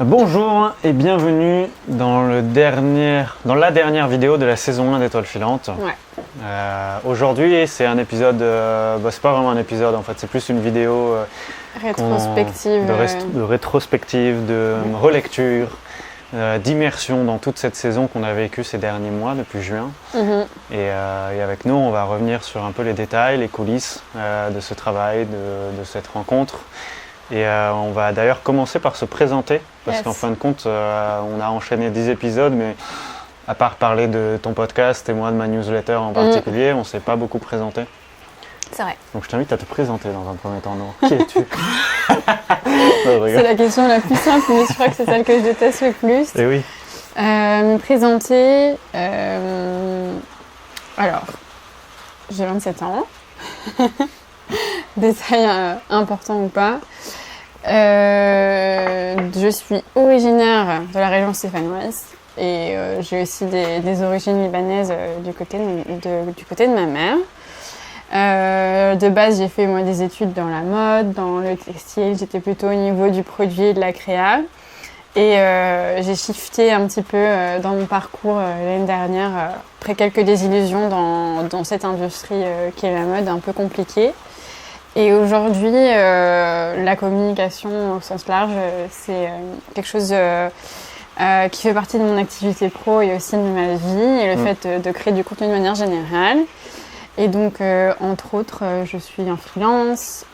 Bonjour et bienvenue dans la dernière vidéo de la saison 1 d'Étoiles Filantes. Ouais. Aujourd'hui, c'est un épisode, c'est pas vraiment un épisode en fait, c'est plus une vidéo rétrospective, de rétrospective, de relecture, d'immersion dans toute cette saison qu'on a vécue ces derniers mois depuis juin. Et avec nous, on va revenir sur un peu les détails, les coulisses de ce travail, de cette rencontre. Et on va d'ailleurs commencer par se présenter, parce qu'en fin de compte, on a enchaîné 10 épisodes, mais à part parler de ton podcast et moi de ma newsletter en particulier, on ne s'est pas beaucoup présenté. C'est vrai. Donc je t'invite à te présenter dans un premier temps. Non. Qui es-tu? C'est la question la plus simple, mais je crois que c'est celle que je déteste le plus. Et oui. Me présenter... Alors, j'ai 27 ans. Détail important ou pas. Je suis originaire de la région stéphanoise et j'ai aussi des origines libanaises du côté de ma mère. De base, j'ai fait moi des études dans la mode, dans le textile. J'étais plutôt au niveau du produit et de la créa. Et j'ai shifté un petit peu dans mon parcours l'année dernière, après quelques désillusions dans cette industrie qui est la mode, un peu compliquée. Et aujourd'hui, la communication au sens large, c'est quelque chose qui fait partie de mon activité pro et aussi de ma vie, et le fait de créer du contenu de manière générale. Et donc, entre autres, je suis en freelance,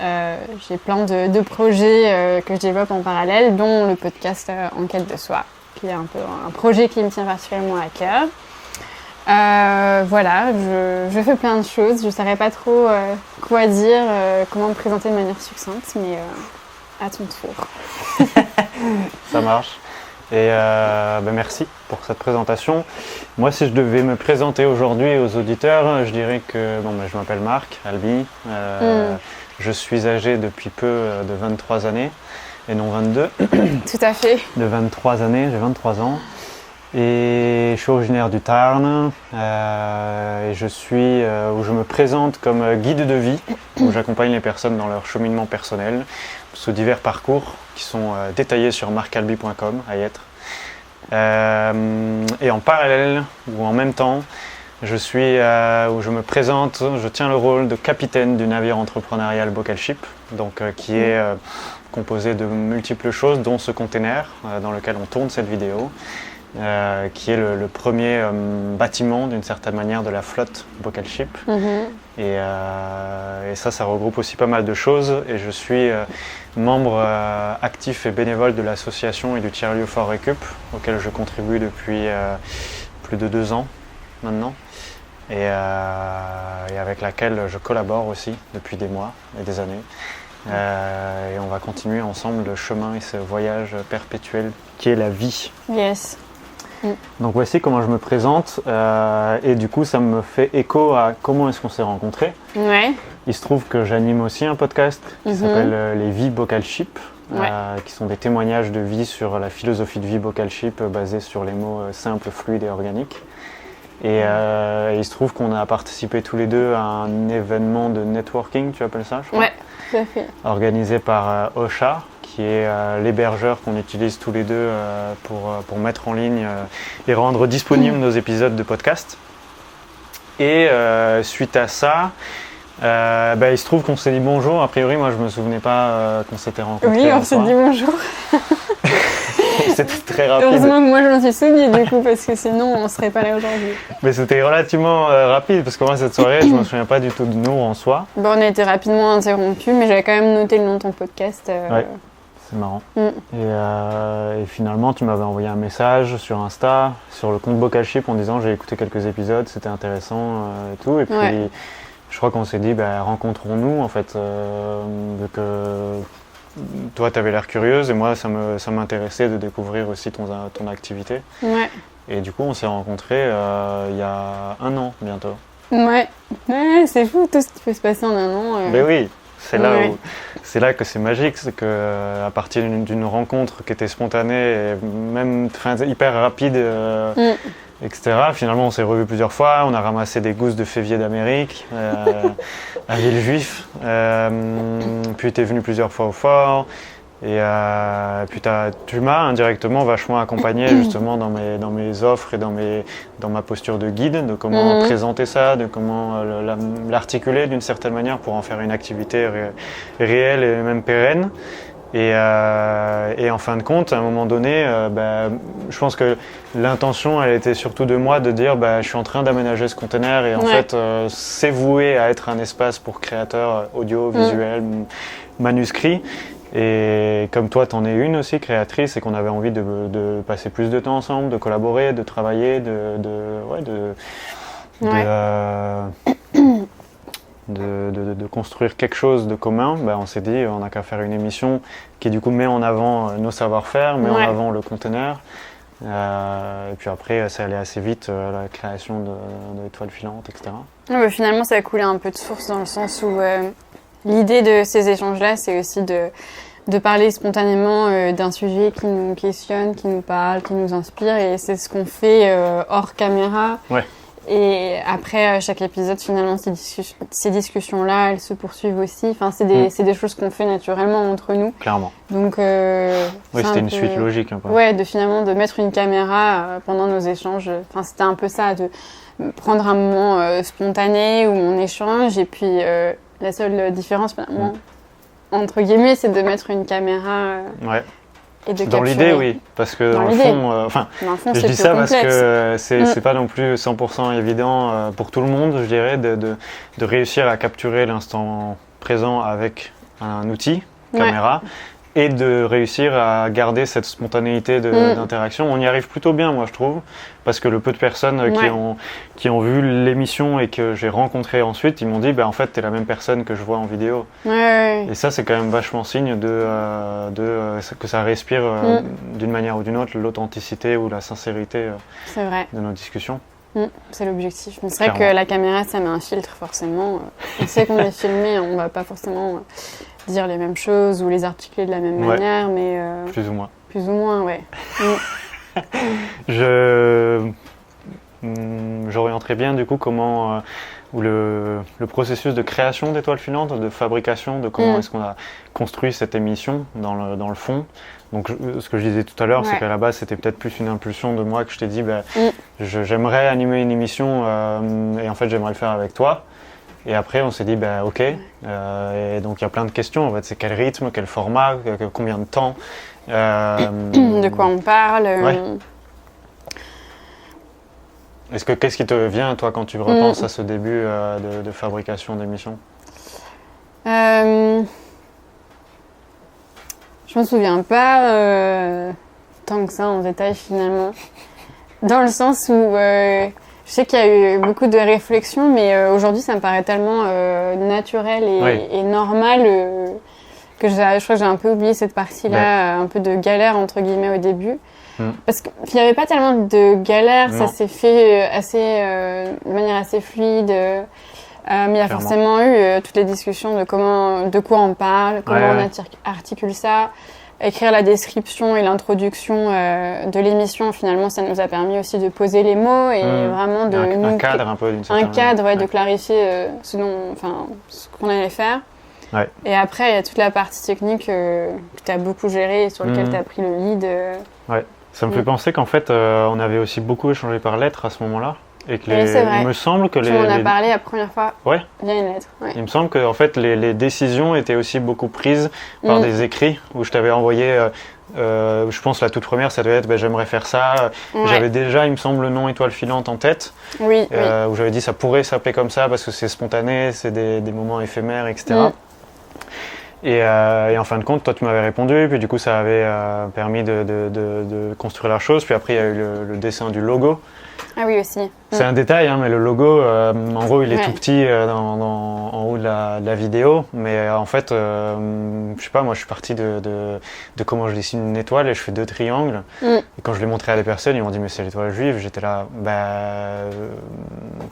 j'ai plein de projets que je développe en parallèle, dont le podcast En quête de soi, qui est un peu un projet qui me tient particulièrement à cœur. Voilà, je fais plein de choses, je ne saurais pas trop quoi dire, comment me présenter de manière succincte, mais à ton tour. Ça marche. Et merci pour cette présentation. Moi, si je devais me présenter aujourd'hui aux auditeurs, je dirais que je m'appelle Marc Albi. Je suis âgé depuis peu de 23 années et non 22. Tout à fait. De 23 années, j'ai 23 ans. Et je suis originaire du Tarn et je me présente comme guide de vie, où j'accompagne les personnes dans leur cheminement personnel sous divers parcours qui sont détaillés sur marcalbi.com à y être. Et en parallèle ou en même temps, où je me présente, je tiens le rôle de capitaine du navire entrepreneurial Bocalship, donc qui est composé de multiples choses, dont ce container dans lequel on tourne cette vidéo. Qui est le premier bâtiment d'une certaine manière de la flotte Bocalship. Et ça regroupe aussi pas mal de choses, et je suis membre actif et bénévole de l'association et du tiers-lieu Fort Récup, auquel je contribue depuis plus de 2 ans maintenant, et avec laquelle je collabore aussi depuis des mois et des années. Et on va continuer ensemble le chemin et ce voyage perpétuel qui est la vie. Yes. Donc voici comment je me présente, et du coup ça me fait écho à comment est-ce qu'on s'est rencontrés. Ouais. Il se trouve que j'anime aussi un podcast qui s'appelle Les Vies Bocalship, qui sont des témoignages de vie sur la philosophie de vie Bocalship basée sur les mots simples, fluides et organiques. Et il se trouve qu'on a participé tous les deux à un événement de networking, tu appelles ça, je crois? Ouais, tout à fait. Organisé par Ocha, qui est l'hébergeur qu'on utilise tous les deux pour mettre en ligne et rendre disponibles nos épisodes de podcast. Et suite à ça, il se trouve qu'on s'est dit bonjour. A priori, moi je me souvenais pas qu'on s'était rencontrés. Oui, on s'est dit bonjour. C'était très rapide. Heureusement que moi je m'en suis souvenu du coup, parce que sinon on serait pas là aujourd'hui. Mais c'était relativement rapide, parce que moi cette soirée, je me souviens pas du tout de nous en soi. Bon, on a été rapidement interrompus, mais j'avais quand même noté le nom de ton podcast. Ouais. C'est marrant. Et finalement, tu m'avais envoyé un message sur Insta, sur le compte Bocalship, en disant j'ai écouté quelques épisodes, c'était intéressant et tout. Et puis, je crois qu'on s'est dit, rencontrons-nous en fait, vu que toi, tu avais l'air curieuse et moi, ça m'intéressait de découvrir aussi ton activité. Ouais. Et du coup, on s'est rencontrés il y a 1 an bientôt. Ouais, c'est fou tout ce qui peut se passer en 1 an. Mais oui. C'est là que c'est magique, c'est qu'à partir d'une rencontre qui était spontanée et même hyper rapide, etc., finalement on s'est revus plusieurs fois, on a ramassé des gousses de févier d'Amérique à Villejuif, puis tu es venu plusieurs fois au fort, Et puis tu m'as indirectement vachement accompagné justement dans mes offres et dans ma posture de guide, de comment présenter ça, de comment l'articuler d'une certaine manière pour en faire une activité réelle et même pérenne. Et en fin de compte, à un moment donné, je pense que l'intention, elle était surtout de moi de dire je suis en train d'aménager ce container et en fait, c'est voué à être un espace pour créateurs audio, visuels, manuscrits. Et comme toi, t'en es une aussi, créatrice, et qu'on avait envie de passer plus de temps ensemble, de collaborer, de travailler, de construire quelque chose de commun, on s'est dit on n'a qu'à faire une émission qui du coup met en avant nos savoir-faire, met en avant le conteneur. Et puis après, ça allait assez vite, la création de Étoiles Filantes, etc. Finalement, ça a coulé un peu de source dans le sens où l'idée de ces échanges-là, c'est aussi de parler spontanément d'un sujet qui nous questionne, qui nous parle, qui nous inspire. Et c'est ce qu'on fait hors caméra. Ouais. Et après chaque épisode, finalement, ces discussions-là, elles se poursuivent aussi. Enfin, c'est des choses qu'on fait naturellement entre nous. Clairement. Donc, c'était une suite logique un peu. Ouais, de mettre une caméra pendant nos échanges. Enfin, c'était un peu ça, de prendre un moment spontané où on échange. Et puis, la seule différence, finalement, entre guillemets, c'est de mettre une caméra. Et de dans l'idée, oui, parce que dans le fond, je dis ça complexe. parce que c'est pas non plus 100% évident pour tout le monde, je dirais, de réussir à capturer l'instant présent avec un outil, caméra, et de réussir à garder cette spontanéité d'interaction. On y arrive plutôt bien, moi, je trouve, parce que le peu de personnes qui ont vu l'émission et que j'ai rencontré ensuite, ils m'ont dit, en fait, t'es la même personne que je vois en vidéo. Et ça, c'est quand même vachement signe que ça respire d'une manière ou d'une autre l'authenticité ou la sincérité de nos discussions. C'est l'objectif. Mais c'est vrai que la caméra, ça met un filtre, forcément. On sait qu'on est filmé, on va pas forcément dire les mêmes choses ou les articuler de la même manière, mais... Plus ou moins. Plus ou moins, ouais. J'orienterais bien du coup comment le processus de création d'Étoiles Filantes, de fabrication, de comment est-ce qu'on a construit cette émission dans le fond. Donc ce que je disais tout à l'heure, c'est qu'à la base c'était peut-être plus une impulsion de moi que je t'ai dit j'aimerais animer une émission et en fait j'aimerais le faire avec toi. Et après on s'est dit ok, et donc il y a plein de questions en fait, c'est quel rythme, quel format, combien de temps, de quoi on parle. Qu'est-ce qui te vient toi quand tu repenses à ce début de fabrication d'émissions? Je me souviens pas tant que ça en détail finalement, dans le sens où je sais qu'il y a eu beaucoup de réflexions, mais aujourd'hui ça me paraît tellement naturel et normal que je crois que j'ai un peu oublié cette partie-là, un peu de galère entre guillemets au début. Parce qu'il n'y avait pas tellement de galère, ça s'est fait de manière assez fluide. Mais il y a forcément eu toutes les discussions de quoi on parle, comment on articule ça. Écrire la description et l'introduction de l'émission, finalement, ça nous a permis aussi de poser les mots et vraiment de un cadre un peu d'une certaine manière. De clarifier ce qu'on allait faire. Et après, il y a toute la partie technique que tu as beaucoup gérée et sur laquelle tu as pris le lead. Ça me fait penser qu'en fait, on avait aussi beaucoup échangé par lettres à ce moment-là. Et que il me semble que tu m'en as parlé la première fois via une lettre. Il me semble que en fait, les décisions étaient aussi beaucoup prises par des écrits où je t'avais envoyé, je pense la toute première, ça devait être j'aimerais faire ça. J'avais déjà, il me semble, le nom Étoiles Filantes en tête. Où j'avais dit ça pourrait s'appeler comme ça parce que c'est spontané, c'est des moments éphémères, etc. Et en fin de compte, toi tu m'avais répondu, puis du coup ça avait permis de construire la chose. Puis après il y a eu le dessin du logo. Ah oui aussi. C'est un détail, mais le logo, en gros il est tout petit en haut de la vidéo. Mais en fait, je sais pas, moi je suis parti de comment je dessine une étoile et je fais 2 triangles. Et quand je l'ai montré à des personnes, ils m'ont dit mais c'est l'étoile juive. J'étais là,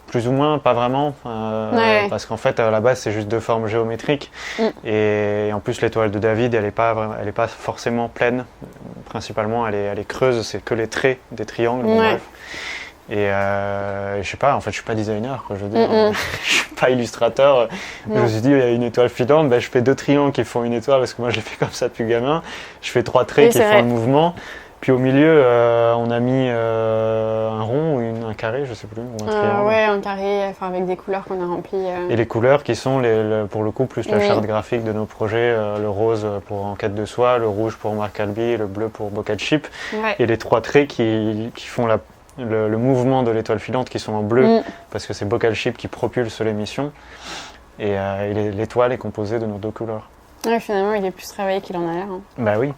plus ou moins, pas vraiment. Parce qu'en fait à la base c'est juste 2 formes géométriques. Et en plus l'étoile de David, elle est pas forcément pleine. Principalement elle est creuse, c'est que les traits des triangles. Bref. Et je sais pas, en fait, je suis pas designer, quoi, je veux dire. Je suis pas illustrateur. Je me suis dit, il y a une étoile filante, je fais 2 triangles qui font une étoile, parce que moi, je l'ai fait comme ça depuis gamin. Je fais 3 traits qui font le mouvement. Puis au milieu, on a mis un rond ou un carré, je sais plus, ou un triangle. Ouais, un carré, avec des couleurs qu'on a remplies. Et les couleurs qui sont, pour le coup, plus la charte graphique de nos projets. Le rose pour Enquête de Soi, le rouge pour Marc Alby, le bleu pour Bocal Chip. Ouais. Et les 3 traits qui font le mouvement de l'étoile filante, qui sont en bleu, parce que c'est Bocal Chip qui propulse l'émission. Et l'étoile est composée de nos 2 couleurs. Ouais, finalement, il est plus travaillé qu'il en a l'air. Hein. Bah oui.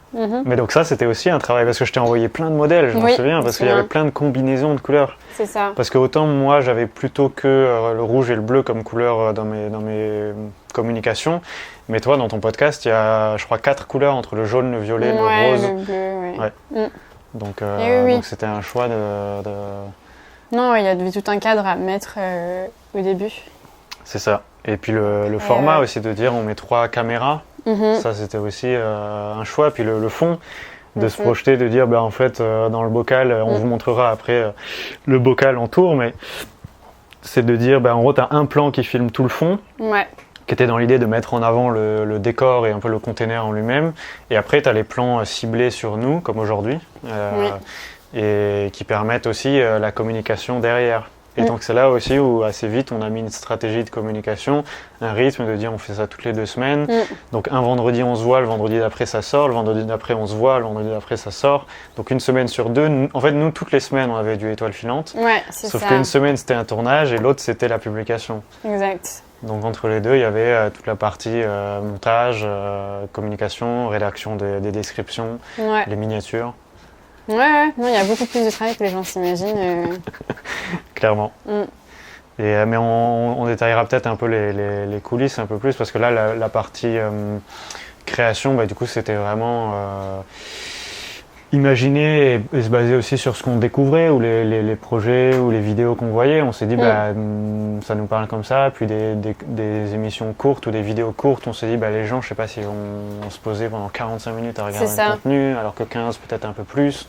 Mais donc ça, c'était aussi un travail, parce que je t'ai envoyé plein de modèles, je m'en souviens, parce qu'il y avait plein de combinaisons de couleurs. C'est ça. Parce que autant moi, j'avais plutôt que le rouge et le bleu comme couleurs dans mes communications, mais toi, dans ton podcast, il y a, je crois, 4 couleurs entre le jaune, le violet, le rose. Le bleu, ouais. Donc c'était un choix de... Non, il y avait tout un cadre à mettre au début. C'est ça. Et puis le format aussi, de dire on met 3 caméras. Ça, c'était aussi un choix. Puis le fond, de se projeter, de dire en fait, dans le bocal, on vous montrera après le bocal en tour, mais c'est de dire en gros, tu as un plan qui filme tout le fond. Ouais. Qui était dans l'idée de mettre en avant le décor et un peu le container en lui-même. Et après, tu as les plans ciblés sur nous, comme aujourd'hui, et qui permettent aussi la communication derrière. Et donc c'est là aussi où assez vite on a mis une stratégie de communication, un rythme de dire on fait ça toutes les 2 semaines. Donc un vendredi on se voit, le vendredi d'après ça sort, le vendredi d'après on se voit, le vendredi d'après ça sort. Donc une semaine sur 2, en fait nous toutes les semaines on avait du étoile filante. Ouais, c'est ça. Sauf qu'une semaine c'était un tournage et l'autre c'était la publication. Exact. Donc entre les deux il y avait toute la partie montage, communication, rédaction des descriptions, les miniatures. Ouais, non, il y a beaucoup plus de travail que les gens s'imaginent. Clairement. Mais on détaillera peut-être un peu les coulisses un peu plus, parce que là, la partie création, du coup, c'était vraiment imaginer et se baser aussi sur ce qu'on découvrait, ou les projets, ou les vidéos qu'on voyait. On s'est dit, ça nous parle comme ça. Puis des émissions courtes ou des vidéos courtes, on s'est dit, les gens, je sais pas si on se posait pendant 45 minutes à regarder le contenu, alors que 15, peut-être un peu plus.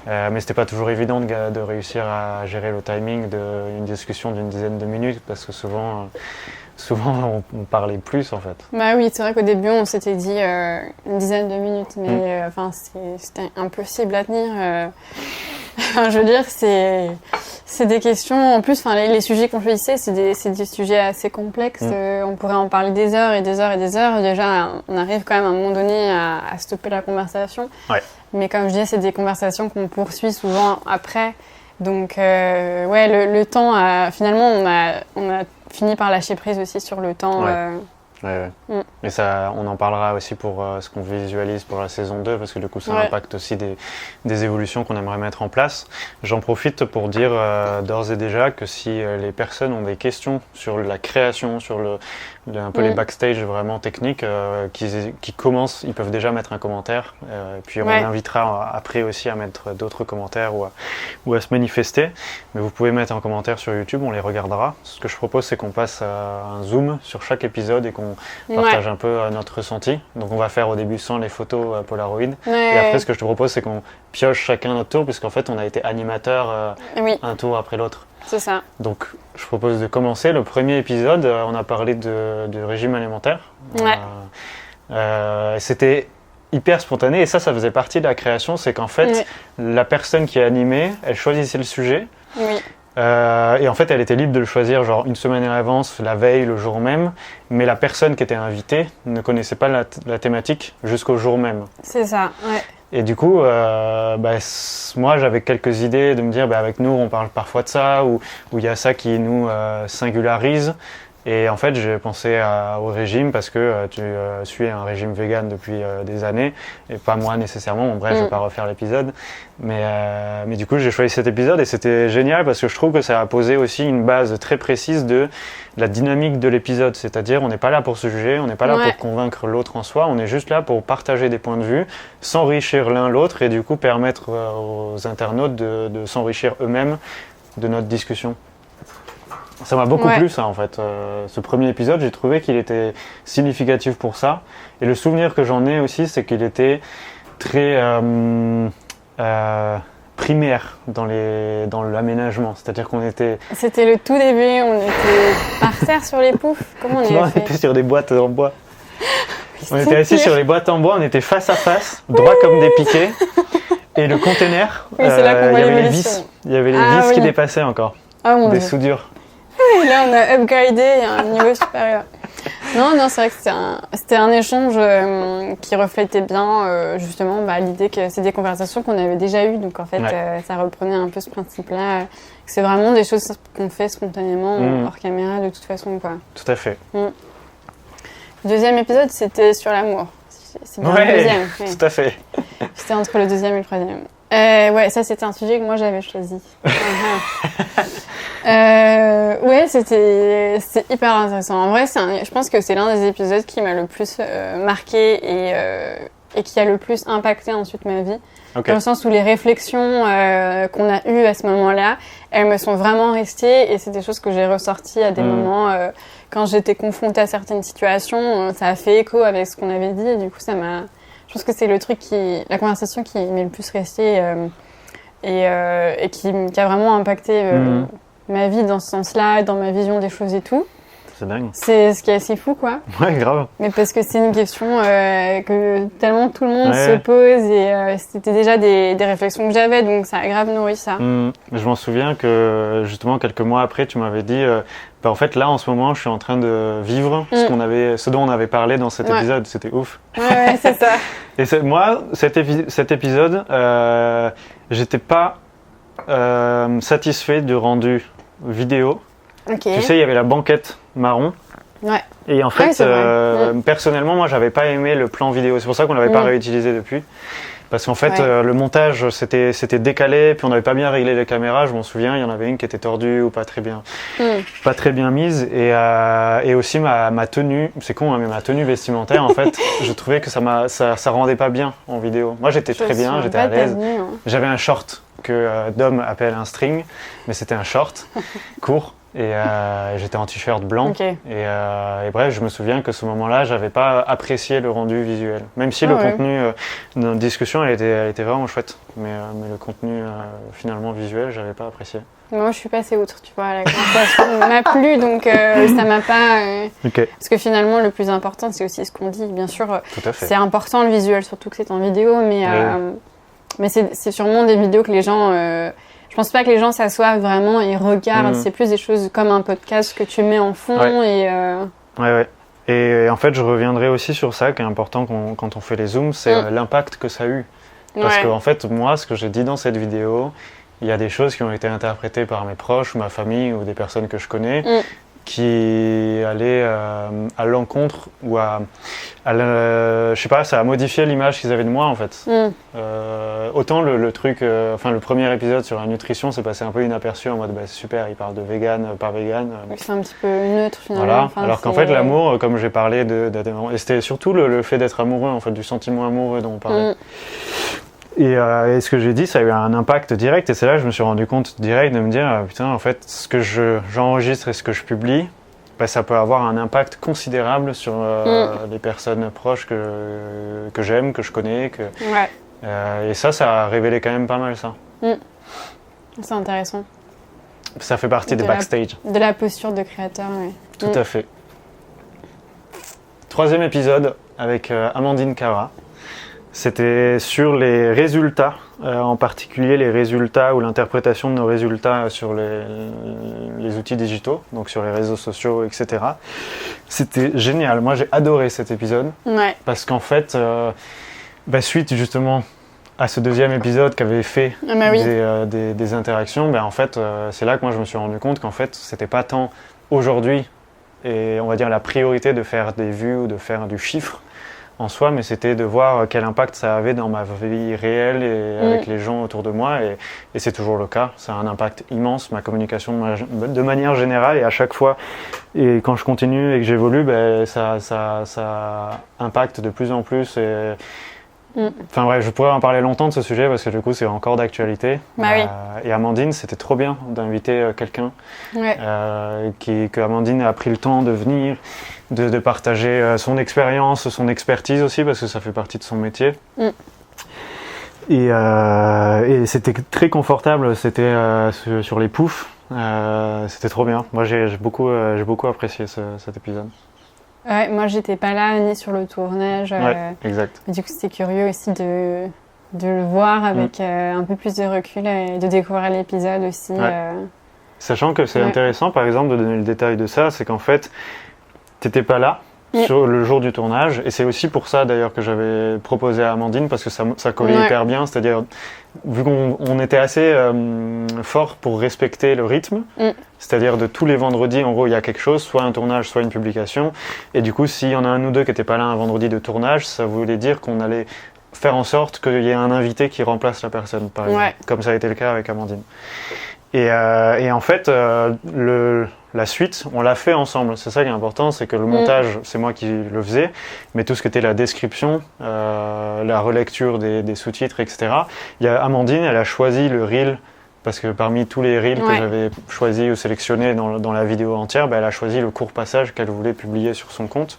Mais c'était pas toujours évident de réussir à gérer le timing d'une discussion d'une dizaine de minutes, parce que souvent on parlait plus en fait. Bah oui, c'est vrai qu'au début on s'était dit une dizaine de minutes, mais c'était impossible à tenir. Je veux dire, c'est des questions, en plus, les sujets qu'on choisissait, c'est des sujets assez complexes. On pourrait en parler des heures et des heures et des heures. Déjà, on arrive quand même à un moment donné à stopper la conversation. Ouais. Mais comme je dis, c'est des conversations qu'on poursuit souvent après. Donc, le temps, finalement, on a fini par lâcher prise aussi sur le temps. Et ça, on en parlera aussi pour ce qu'on visualise pour la saison 2, parce que du coup ça impacte aussi des évolutions qu'on aimerait mettre en place. J'en profite pour dire d'ores et déjà que si les personnes ont des questions sur la création, sur un peu les backstage vraiment techniques, qui commencent, ils peuvent déjà mettre un commentaire. Puis on invitera après aussi à mettre d'autres commentaires ou à se manifester. Mais vous pouvez mettre un commentaire sur YouTube, on les regardera. Ce que je propose, c'est qu'on passe un zoom sur chaque épisode et qu'on partage un peu notre ressenti. Donc on va faire au début sans les photos Polaroid. Et après, ce que je te propose, c'est qu'on pioche chacun notre tour, puisqu'en fait on a été animateur un tour après l'autre. C'est ça. Donc je propose de commencer. Le premier épisode, on a parlé de régime alimentaire. C'était hyper spontané, et ça faisait partie de la création. C'est qu'en fait la personne qui animait, elle choisissait le sujet. Et en fait, elle était libre de le choisir genre une semaine à l'avance, la veille, le jour même. Mais la personne qui était invitée ne connaissait pas la thématique jusqu'au jour même. C'est ça, Et du coup, moi j'avais quelques idées de me dire, avec nous on parle parfois de ça, ou il y a ça qui nous singularise. Et en fait, j'ai pensé au régime parce que tu suis un régime vegan depuis des années, et pas moi nécessairement. Bon, bref, je vais pas refaire l'épisode. Mais du coup, j'ai choisi cet épisode et c'était génial parce que je trouve que ça a posé aussi une base très précise de la dynamique de l'épisode. C'est-à-dire, on n'est pas là pour se juger, on n'est pas là pour convaincre l'autre en soi, on est juste là pour partager des points de vue, s'enrichir l'un l'autre et du coup permettre aux internautes de s'enrichir eux-mêmes de notre discussion. Ça m'a beaucoup plu ça en fait, ce premier épisode, j'ai trouvé qu'il était significatif pour ça. Et le souvenir que j'en ai aussi, c'est qu'il était très primaire dans l'aménagement. C'est-à-dire qu'on était... C'était le tout début, on était par terre sur les poufs. Comment on y on avait fait? était sur des boîtes en bois. On était C'était assis pire. sur les boîtes en bois, on était face à face, droit comme des piquets. Et le container, Oui, c'est là qu'on il y voit avait les l'évolution. vis. Il y avait les Ah, vis oui. qui dépassaient encore. Ah mon Des Dieu. soudures. Et là, on a upgradé à un niveau supérieur. Non, c'est vrai que c'était un échange qui reflétait bien justement l'idée que c'est des conversations qu'on avait déjà eues. Donc en fait, Ouais. ça reprenait un peu ce principe-là. Que c'est vraiment des choses qu'on fait spontanément hors caméra de toute façon, quoi. Tout à fait. Le deuxième épisode, c'était sur l'amour. C'est bien Ouais, le deuxième. Oui. tout à fait. C'était entre le deuxième et le troisième. Ouais, ça c'était un sujet que moi j'avais choisi. Ouais, c'est hyper intéressant. En vrai, je pense que c'est l'un des épisodes qui m'a le plus marqué et qui a le plus impacté ensuite ma vie. Ok. Dans le sens où les réflexions qu'on a eues à ce moment-là, elles me sont vraiment restées et c'est des choses que j'ai ressorties à des moments quand j'étais confrontée à certaines situations. Ça a fait écho avec ce qu'on avait dit et du coup je pense que c'est la conversation qui m'est le plus restée et qui a vraiment impacté ma vie dans ce sens-là, dans ma vision des choses et tout. C'est dingue. C'est ce qui est assez fou, quoi. Ouais, grave. Mais parce que c'est une question que tellement tout le monde Ouais. se pose et c'était déjà des réflexions que j'avais, donc ça a grave nourri ça. Je m'en souviens que justement quelques mois après, tu m'avais dit, en fait là en ce moment, je suis en train de vivre ce dont on avait parlé dans cet épisode. C'était ouf. Ouais, c'est ça. Et moi, cet épisode, j'étais pas satisfait du rendu vidéo. Ok. Tu sais, il y avait la banquette marron. Ouais. Et en fait, Ouais, c'est vrai. personnellement, moi, j'avais pas aimé le plan vidéo. C'est pour ça qu'on l'avait pas réutilisé depuis. Parce qu'en fait, le montage, c'était décalé, puis on n'avait pas bien réglé les caméras. Je m'en souviens, il y en avait une qui était tordue ou pas très bien mise. Et aussi ma tenue, c'est con, hein, mais ma tenue vestimentaire, en fait, je trouvais que ça rendait pas bien en vidéo. Moi, j'étais très bien, j'étais à l'aise. J'avais un short que Dom appelle un string, mais c'était un short court. Et j'étais en t-shirt blanc. Okay. Et bref, je me souviens que ce moment-là, j'avais pas apprécié le rendu visuel. Même si le contenu de notre discussion, elle était vraiment chouette. Mais le contenu finalement visuel, j'avais pas apprécié. Moi, je suis passée outre, tu vois. La conversation m'a plu, donc ça m'a pas... Okay. Parce que finalement, le plus important, c'est aussi ce qu'on dit. Bien sûr, tout à fait. C'est important le visuel, surtout que c'est en vidéo, mais c'est sûrement des vidéos que les gens... Je pense pas que les gens s'assoient vraiment et regardent. C'est plus des choses comme un podcast que tu mets en fond Ouais. Et en fait, je reviendrai aussi sur ça, qui est important quand on fait les zooms, c'est l'impact que ça a eu. Parce qu'en fait, moi, ce que j'ai dit dans cette vidéo, il y a des choses qui ont été interprétées par mes proches, ou ma famille, ou des personnes que je connais, qui allaient à l'encontre ou je sais pas, ça a modifié l'image qu'ils avaient de moi en fait. Autant le truc, le premier épisode sur la nutrition, c'est passé un peu inaperçu en mode c'est super, il parle de vegan, pas vegan. C'est un petit peu neutre finalement. Voilà. Alors qu'en fait l'amour, comme j'ai parlé et c'était surtout le fait d'être amoureux en fait, du sentiment amoureux dont on parlait. Et ce que j'ai dit, ça a eu un impact direct. Et c'est là que je me suis rendu compte direct de me dire, putain, en fait, ce que j'enregistre et ce que je publie, ça peut avoir un impact considérable sur les personnes proches que j'aime, que je connais. Et ça a révélé quand même pas mal ça. C'est intéressant. Ça fait partie des backstage. De la posture de créateur, oui. Tout à fait. Troisième épisode avec Amandine Cara. C'était sur les résultats, en particulier les résultats ou l'interprétation de nos résultats sur les outils digitaux, donc sur les réseaux sociaux, etc. C'était génial. Moi, j'ai adoré cet épisode. Ouais. Parce qu'en fait, suite justement à ce deuxième épisode qui avait fait des interactions, en fait, c'est là que moi je me suis rendu compte qu'en fait, c'était pas tant aujourd'hui, et on va dire la priorité de faire des vues ou de faire du chiffre, en soi, mais c'était de voir quel impact ça avait dans ma vie réelle et avec les gens autour de moi, et c'est toujours le cas. Ça a un impact immense, ma communication de manière générale, et à chaque fois, et quand je continue et que j'évolue, ça impacte de plus en plus. Enfin bref, je pourrais en parler longtemps de ce sujet parce que du coup c'est encore d'actualité. Et Amandine, c'était trop bien d'inviter quelqu'un, que Amandine a pris le temps de venir, de partager son expérience, son expertise aussi, parce que ça fait partie de son métier. Et c'était très confortable, c'était sur les poufs, c'était trop bien. Moi j'ai beaucoup apprécié cet épisode. Ouais, moi j'étais pas là ni sur le tournage. Ouais, exact. Du coup c'était curieux aussi de le voir avec un peu plus de recul et de découvrir l'épisode aussi. Ouais. Sachant que c'est intéressant par exemple de donner le détail de ça, c'est qu'en fait t'étais pas là sur le jour du tournage, et c'est aussi pour ça d'ailleurs que j'avais proposé à Amandine, parce que ça collait hyper bien, c'est-à-dire vu qu'on était assez fort pour respecter le rythme, c'est-à-dire de tous les vendredis en gros il y a quelque chose, soit un tournage, soit une publication, et du coup s'il y en a un ou deux qui n'étaient pas là un vendredi de tournage, ça voulait dire qu'on allait faire en sorte qu'il y ait un invité qui remplace la personne, par exemple, comme ça a été le cas avec Amandine. Et en fait, la suite, on l'a fait ensemble. C'est ça qui est important, c'est que le montage, c'est moi qui le faisais, mais tout ce qui était la description, la relecture des sous-titres, etc. Il y a Amandine, elle a choisi le reel, parce que parmi tous les reels que j'avais choisis ou sélectionnés dans la vidéo entière, elle a choisi le court passage qu'elle voulait publier sur son compte.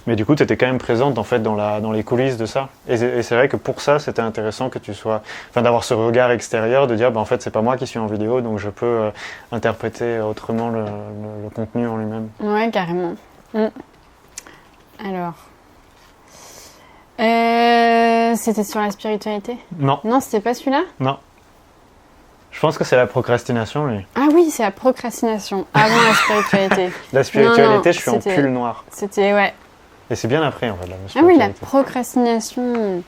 Mais du coup, tu étais quand même présente en fait dans les coulisses de ça. Et c'est vrai que pour ça, c'était intéressant que tu sois, d'avoir ce regard extérieur, de dire en fait, c'est pas moi qui suis en vidéo, donc je peux interpréter autrement le contenu en lui-même. Ouais, carrément. Alors, c'était sur la spiritualité? Non. Non, c'était pas celui-là? Non. Je pense que c'est la procrastination, lui. Ah oui, c'est la procrastination, avant la spiritualité. La spiritualité, je suis en pull noir. C'était, ouais. Et c'est bien après, en fait, la spiritualité. Ah oui, la procrastination.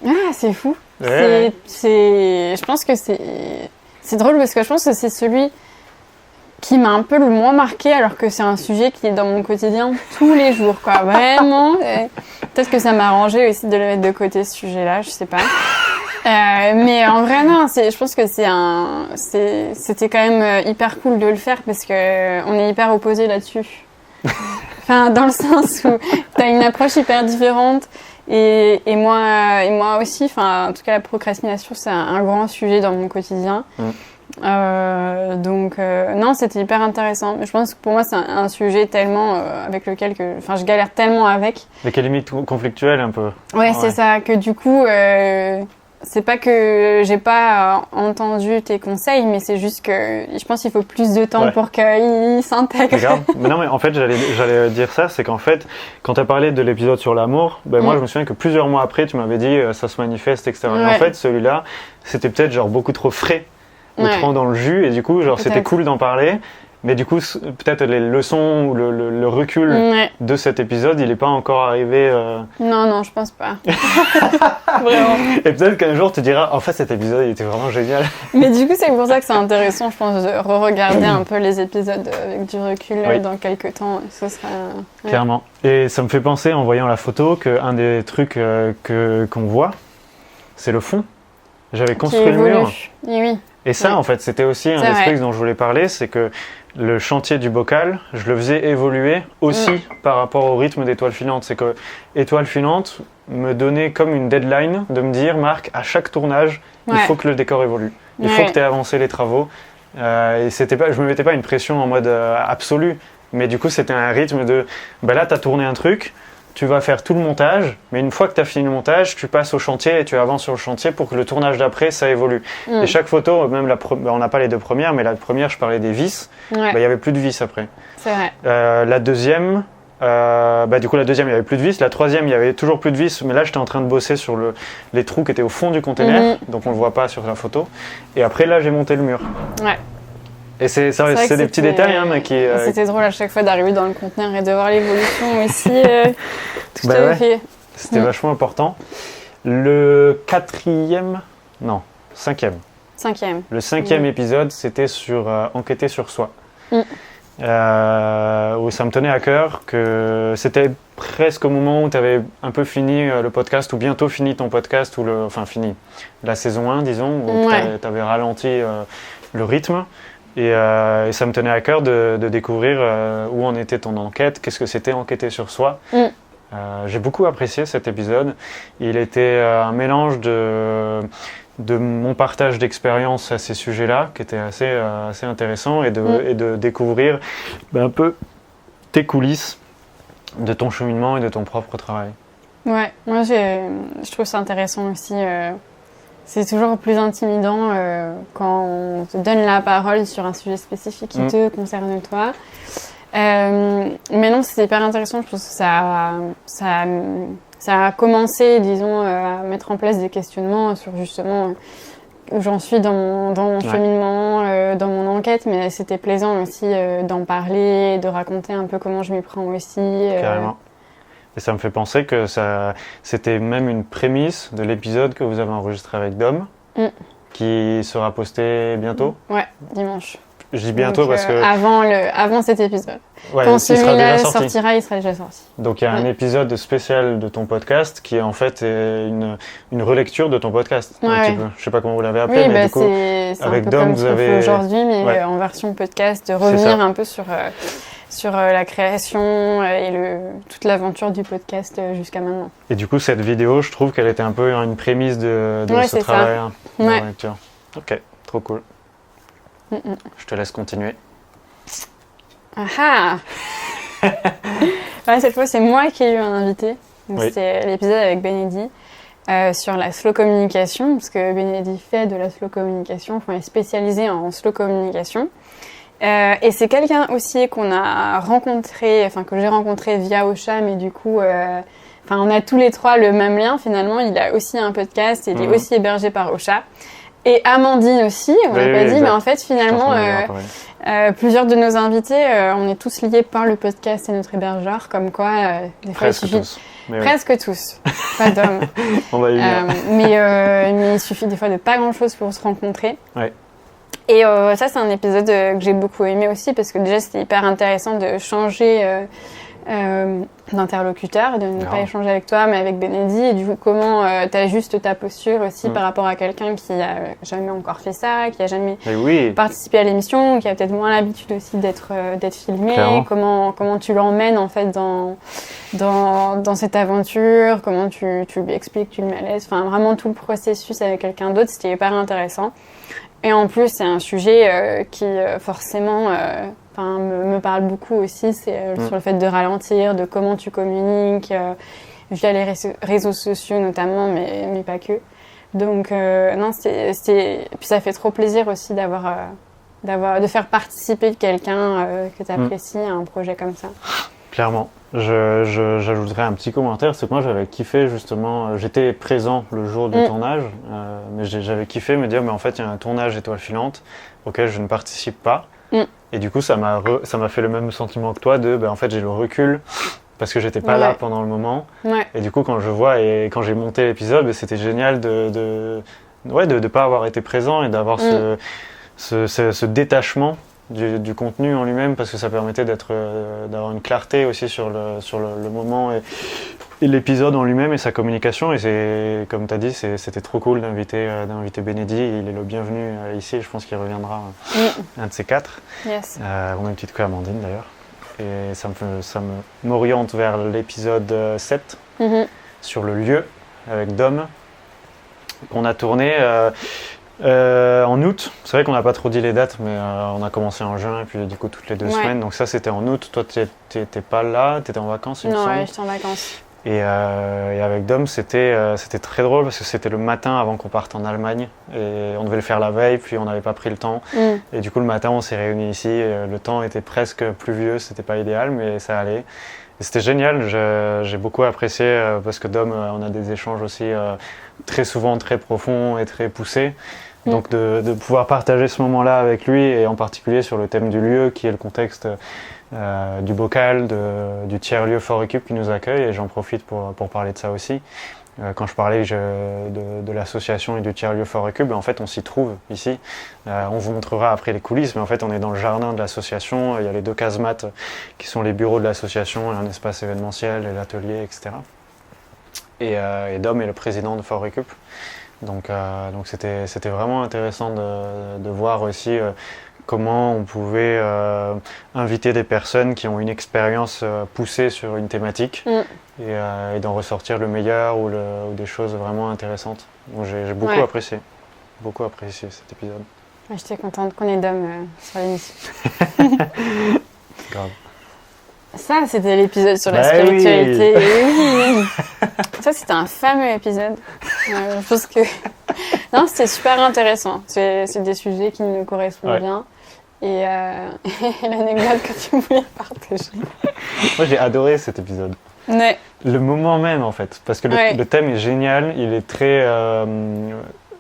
Ah, c'est fou. Ouais. Je pense que c'est drôle, parce que je pense que c'est celui qui m'a un peu le moins marqué, alors que c'est un sujet qui est dans mon quotidien tous les jours, quoi. Vraiment. Peut-être que ça m'a arrangé aussi de le mettre de côté, ce sujet-là, je sais pas. Mais en vrai, non, je pense que c'était quand même hyper cool de le faire, parce que on est hyper opposés là-dessus. Enfin, dans le sens où t'as une approche hyper différente, et moi aussi. Enfin, en tout cas, la procrastination, c'est un grand sujet dans mon quotidien. Donc non, c'était hyper intéressant. Mais je pense que pour moi, c'est un sujet tellement avec lequel je galère tellement avec. Mais qui est limite conflictuel un peu. Ouais, c'est ça. Que du coup, c'est pas que j'ai pas entendu tes conseils, mais c'est juste que je pense qu'il faut plus de temps pour qu'il s'intègre. Mais non, mais en fait, j'allais dire ça, c'est qu'en fait, quand tu as parlé de l'épisode sur l'amour, moi je me souviens que plusieurs mois après, tu m'avais dit ça se manifeste, etc. Et en fait, celui-là, c'était peut-être genre beaucoup trop frais, ou trop dans le jus, et du coup, genre c'était cool d'en parler. Mais du coup, peut-être les leçons ou le recul de cet épisode, il n'est pas encore arrivé. Non, je pense pas. Vraiment. Et peut-être qu'un jour, tu diras, en fait, cet épisode, il était vraiment génial. Mais du coup, c'est pour ça que c'est intéressant, je pense, de re-regarder un peu les épisodes avec du recul dans quelques temps. Ce sera... Clairement. Et ça me fait penser, en voyant la photo, qu'un des trucs qu'on voit, c'est le fond. J'avais construit le mur. Oui. Et ça, en fait, c'était aussi un des trucs dont je voulais parler, c'est que le chantier du bocal, je le faisais évoluer aussi par rapport au rythme d'Étoile filante. C'est que Étoile filante me donnait comme une deadline de me dire, Marc, à chaque tournage, il faut que le décor évolue. Il faut que tu aies avancé les travaux. Et je me mettais pas une pression en mode absolu, mais du coup, c'était un rythme de, là, tu as tourné un truc, tu vas faire tout le montage, mais une fois que tu as fini le montage, tu passes au chantier et tu avances sur le chantier pour que le tournage d'après, ça évolue. Et chaque photo, même on n'a pas les deux premières, mais la première, je parlais des vis, il y avait plus de vis après. C'est vrai. La deuxième, du coup la deuxième, il y avait plus de vis. La troisième, il y avait toujours plus de vis, mais là, j'étais en train de bosser sur les trous qui étaient au fond du container, donc on le voit pas sur la photo. Et après, là, j'ai monté le mur. Ouais. Et c'est des petits détails, mais qui... C'était drôle à chaque fois d'arriver dans le conteneur et de voir l'évolution aussi. Tout à fait. C'était vachement important. Le cinquième. Le cinquième épisode, c'était sur enquêter sur soi. Où ça me tenait à cœur, que c'était presque au moment où tu avais un peu fini le podcast, ou bientôt fini ton podcast, fini la saison 1, disons, où tu avais ralenti le rythme. Et ça me tenait à cœur de découvrir où en était ton enquête, qu'est-ce que c'était enquêter sur soi. J'ai beaucoup apprécié cet épisode. Il était un mélange de mon partage d'expérience à ces sujets-là, qui était assez intéressant, et de découvrir un peu tes coulisses de ton cheminement et de ton propre travail. Ouais, moi je trouve ça intéressant aussi. c'est toujours plus intimidant quand on te donne la parole sur un sujet spécifique qui te concerne toi. Mais non, c'est hyper intéressant. Je pense que ça a commencé, disons, à mettre en place des questionnements sur justement où j'en suis dans mon cheminement, dans mon enquête. Mais c'était plaisant aussi d'en parler, de raconter un peu comment je m'y prends aussi. Carrément. Et ça me fait penser que c'était même une prémisse de l'épisode que vous avez enregistré avec Dom, qui sera posté bientôt. Ouais, dimanche. Je dis bientôt parce que... Avant cet épisode. Ouais, quand celui-là sortira, il sera déjà sorti. Donc il y a un épisode spécial de ton podcast qui en fait est une relecture de ton podcast. Un petit peu. Je sais pas comment vous l'avez appelé, mais du coup, avec Dom, vous avez... aujourd'hui, mais en version podcast, de revenir un peu sur la création et toute l'aventure du podcast jusqu'à maintenant. Et du coup, cette vidéo, je trouve qu'elle était un peu une prémisse de ce travail de lecture. Ok, trop cool. Je te laisse continuer. Ah cette fois, c'est moi qui ai eu un invité. Donc, c'était l'épisode avec Benedi sur la slow communication, parce que Benedi fait de la slow communication, il est spécialisé en slow communication. Et c'est quelqu'un aussi qu'on a rencontré, que j'ai rencontré via Ocha, mais du coup, on a tous les trois le même lien finalement. Il a aussi un podcast et il est aussi hébergé par Ocha. Et Amandine aussi, on n'a pas dit, mais en fait finalement, plusieurs de nos invités, on est tous liés par le podcast et notre hébergeur, comme quoi, des fois, presque tous. Presque tous, pas d'hommes. On va y venir. Mais il suffit des fois de pas grand-chose pour se rencontrer. Ouais. Et ça, c'est un épisode que j'ai beaucoup aimé aussi, parce que déjà, c'était hyper intéressant de changer d'interlocuteur, de ne pas échanger avec toi, mais avec Benedi. Et du coup, comment t'ajustes ta posture aussi par rapport à quelqu'un qui a jamais encore fait ça, qui a jamais participé à l'émission, qui a peut-être moins l'habitude aussi d'être filmé. Clairement. Comment tu l'emmènes en fait dans cette aventure, comment tu lui expliques, tu le mets à l'aise. Enfin, vraiment tout le processus avec quelqu'un d'autre, c'était hyper intéressant. Et en plus, c'est un sujet qui forcément me parle beaucoup aussi, c'est sur le fait de ralentir, de comment tu communiques, via les réseaux sociaux notamment, mais pas que. Donc, non, puis ça fait trop plaisir aussi de faire participer quelqu'un que tu apprécies à un projet comme ça. Clairement. J'ajouterais un petit commentaire, c'est que moi j'avais kiffé justement, j'étais présent le jour du tournage, mais j'avais kiffé me dire mais en fait il y a un tournage étoile filante auquel je ne participe pas, et du coup ça m'a fait le même sentiment que toi en fait j'ai le recul parce que j'étais pas là pendant le moment, et du coup quand je vois et quand j'ai monté l'épisode, c'était génial de pas avoir été présent et d'avoir ce détachement du contenu en lui-même, parce que ça permettait d'avoir une clarté aussi sur le moment et l'épisode en lui-même et sa communication. Et c'est, comme tu as dit, c'était trop cool d'inviter Benedi. Il est le bienvenu ici, je pense qu'il reviendra un de ces quatre. Yes. Au même titre que Amandine d'ailleurs. Et ça m'oriente vers l'épisode 7 sur le lieu avec Dom qu'on a tourné en août. C'est vrai qu'on n'a pas trop dit les dates, mais on a commencé en juin et puis du coup toutes les 2 semaines. Donc ça c'était en août. Toi t'étais pas là, t'étais en vacances il me semble. Non, j'étais en vacances. Et avec Dom c'était très drôle parce que c'était le matin avant qu'on parte en Allemagne et on devait le faire la veille, puis on n'avait pas pris le temps. Et du coup le matin on s'est réunis ici. Le temps était presque pluvieux, c'était pas idéal mais ça allait. Et c'était génial, j'ai beaucoup apprécié parce que Dom, on a des échanges aussi très souvent très profonds et très poussés. Donc de pouvoir partager ce moment-là avec lui, et en particulier sur le thème du lieu, qui est le contexte du bocal, du tiers-lieu Fort Récup qui nous accueille, et j'en profite pour parler de ça aussi. Quand je parlais de l'association et du tiers-lieu Fort Récup, en fait on s'y trouve ici. On vous montrera après les coulisses, mais en fait on est dans le jardin de l'association. Il y a les 2 casemates qui sont les bureaux de l'association, et un espace événementiel et l'atelier, etc. Et Dom est le président de Fort Récup. Donc c'était vraiment intéressant de voir aussi comment on pouvait inviter des personnes qui ont une expérience poussée sur une thématique et d'en ressortir le meilleur ou des choses vraiment intéressantes. Donc j'ai beaucoup apprécié cet épisode. J'étais contente qu'on ait Dom sur l'émission. Grave. Ça, c'était l'épisode sur la spiritualité. Oui. Ça, c'était un fameux épisode. Je pense que Non, c'était super intéressant. C'est des sujets qui nous correspondent bien. Et l'anecdote que tu voulais partager. Moi, j'ai adoré cet épisode. Ouais. Le moment même, en fait. Parce que le thème est génial. Il est très...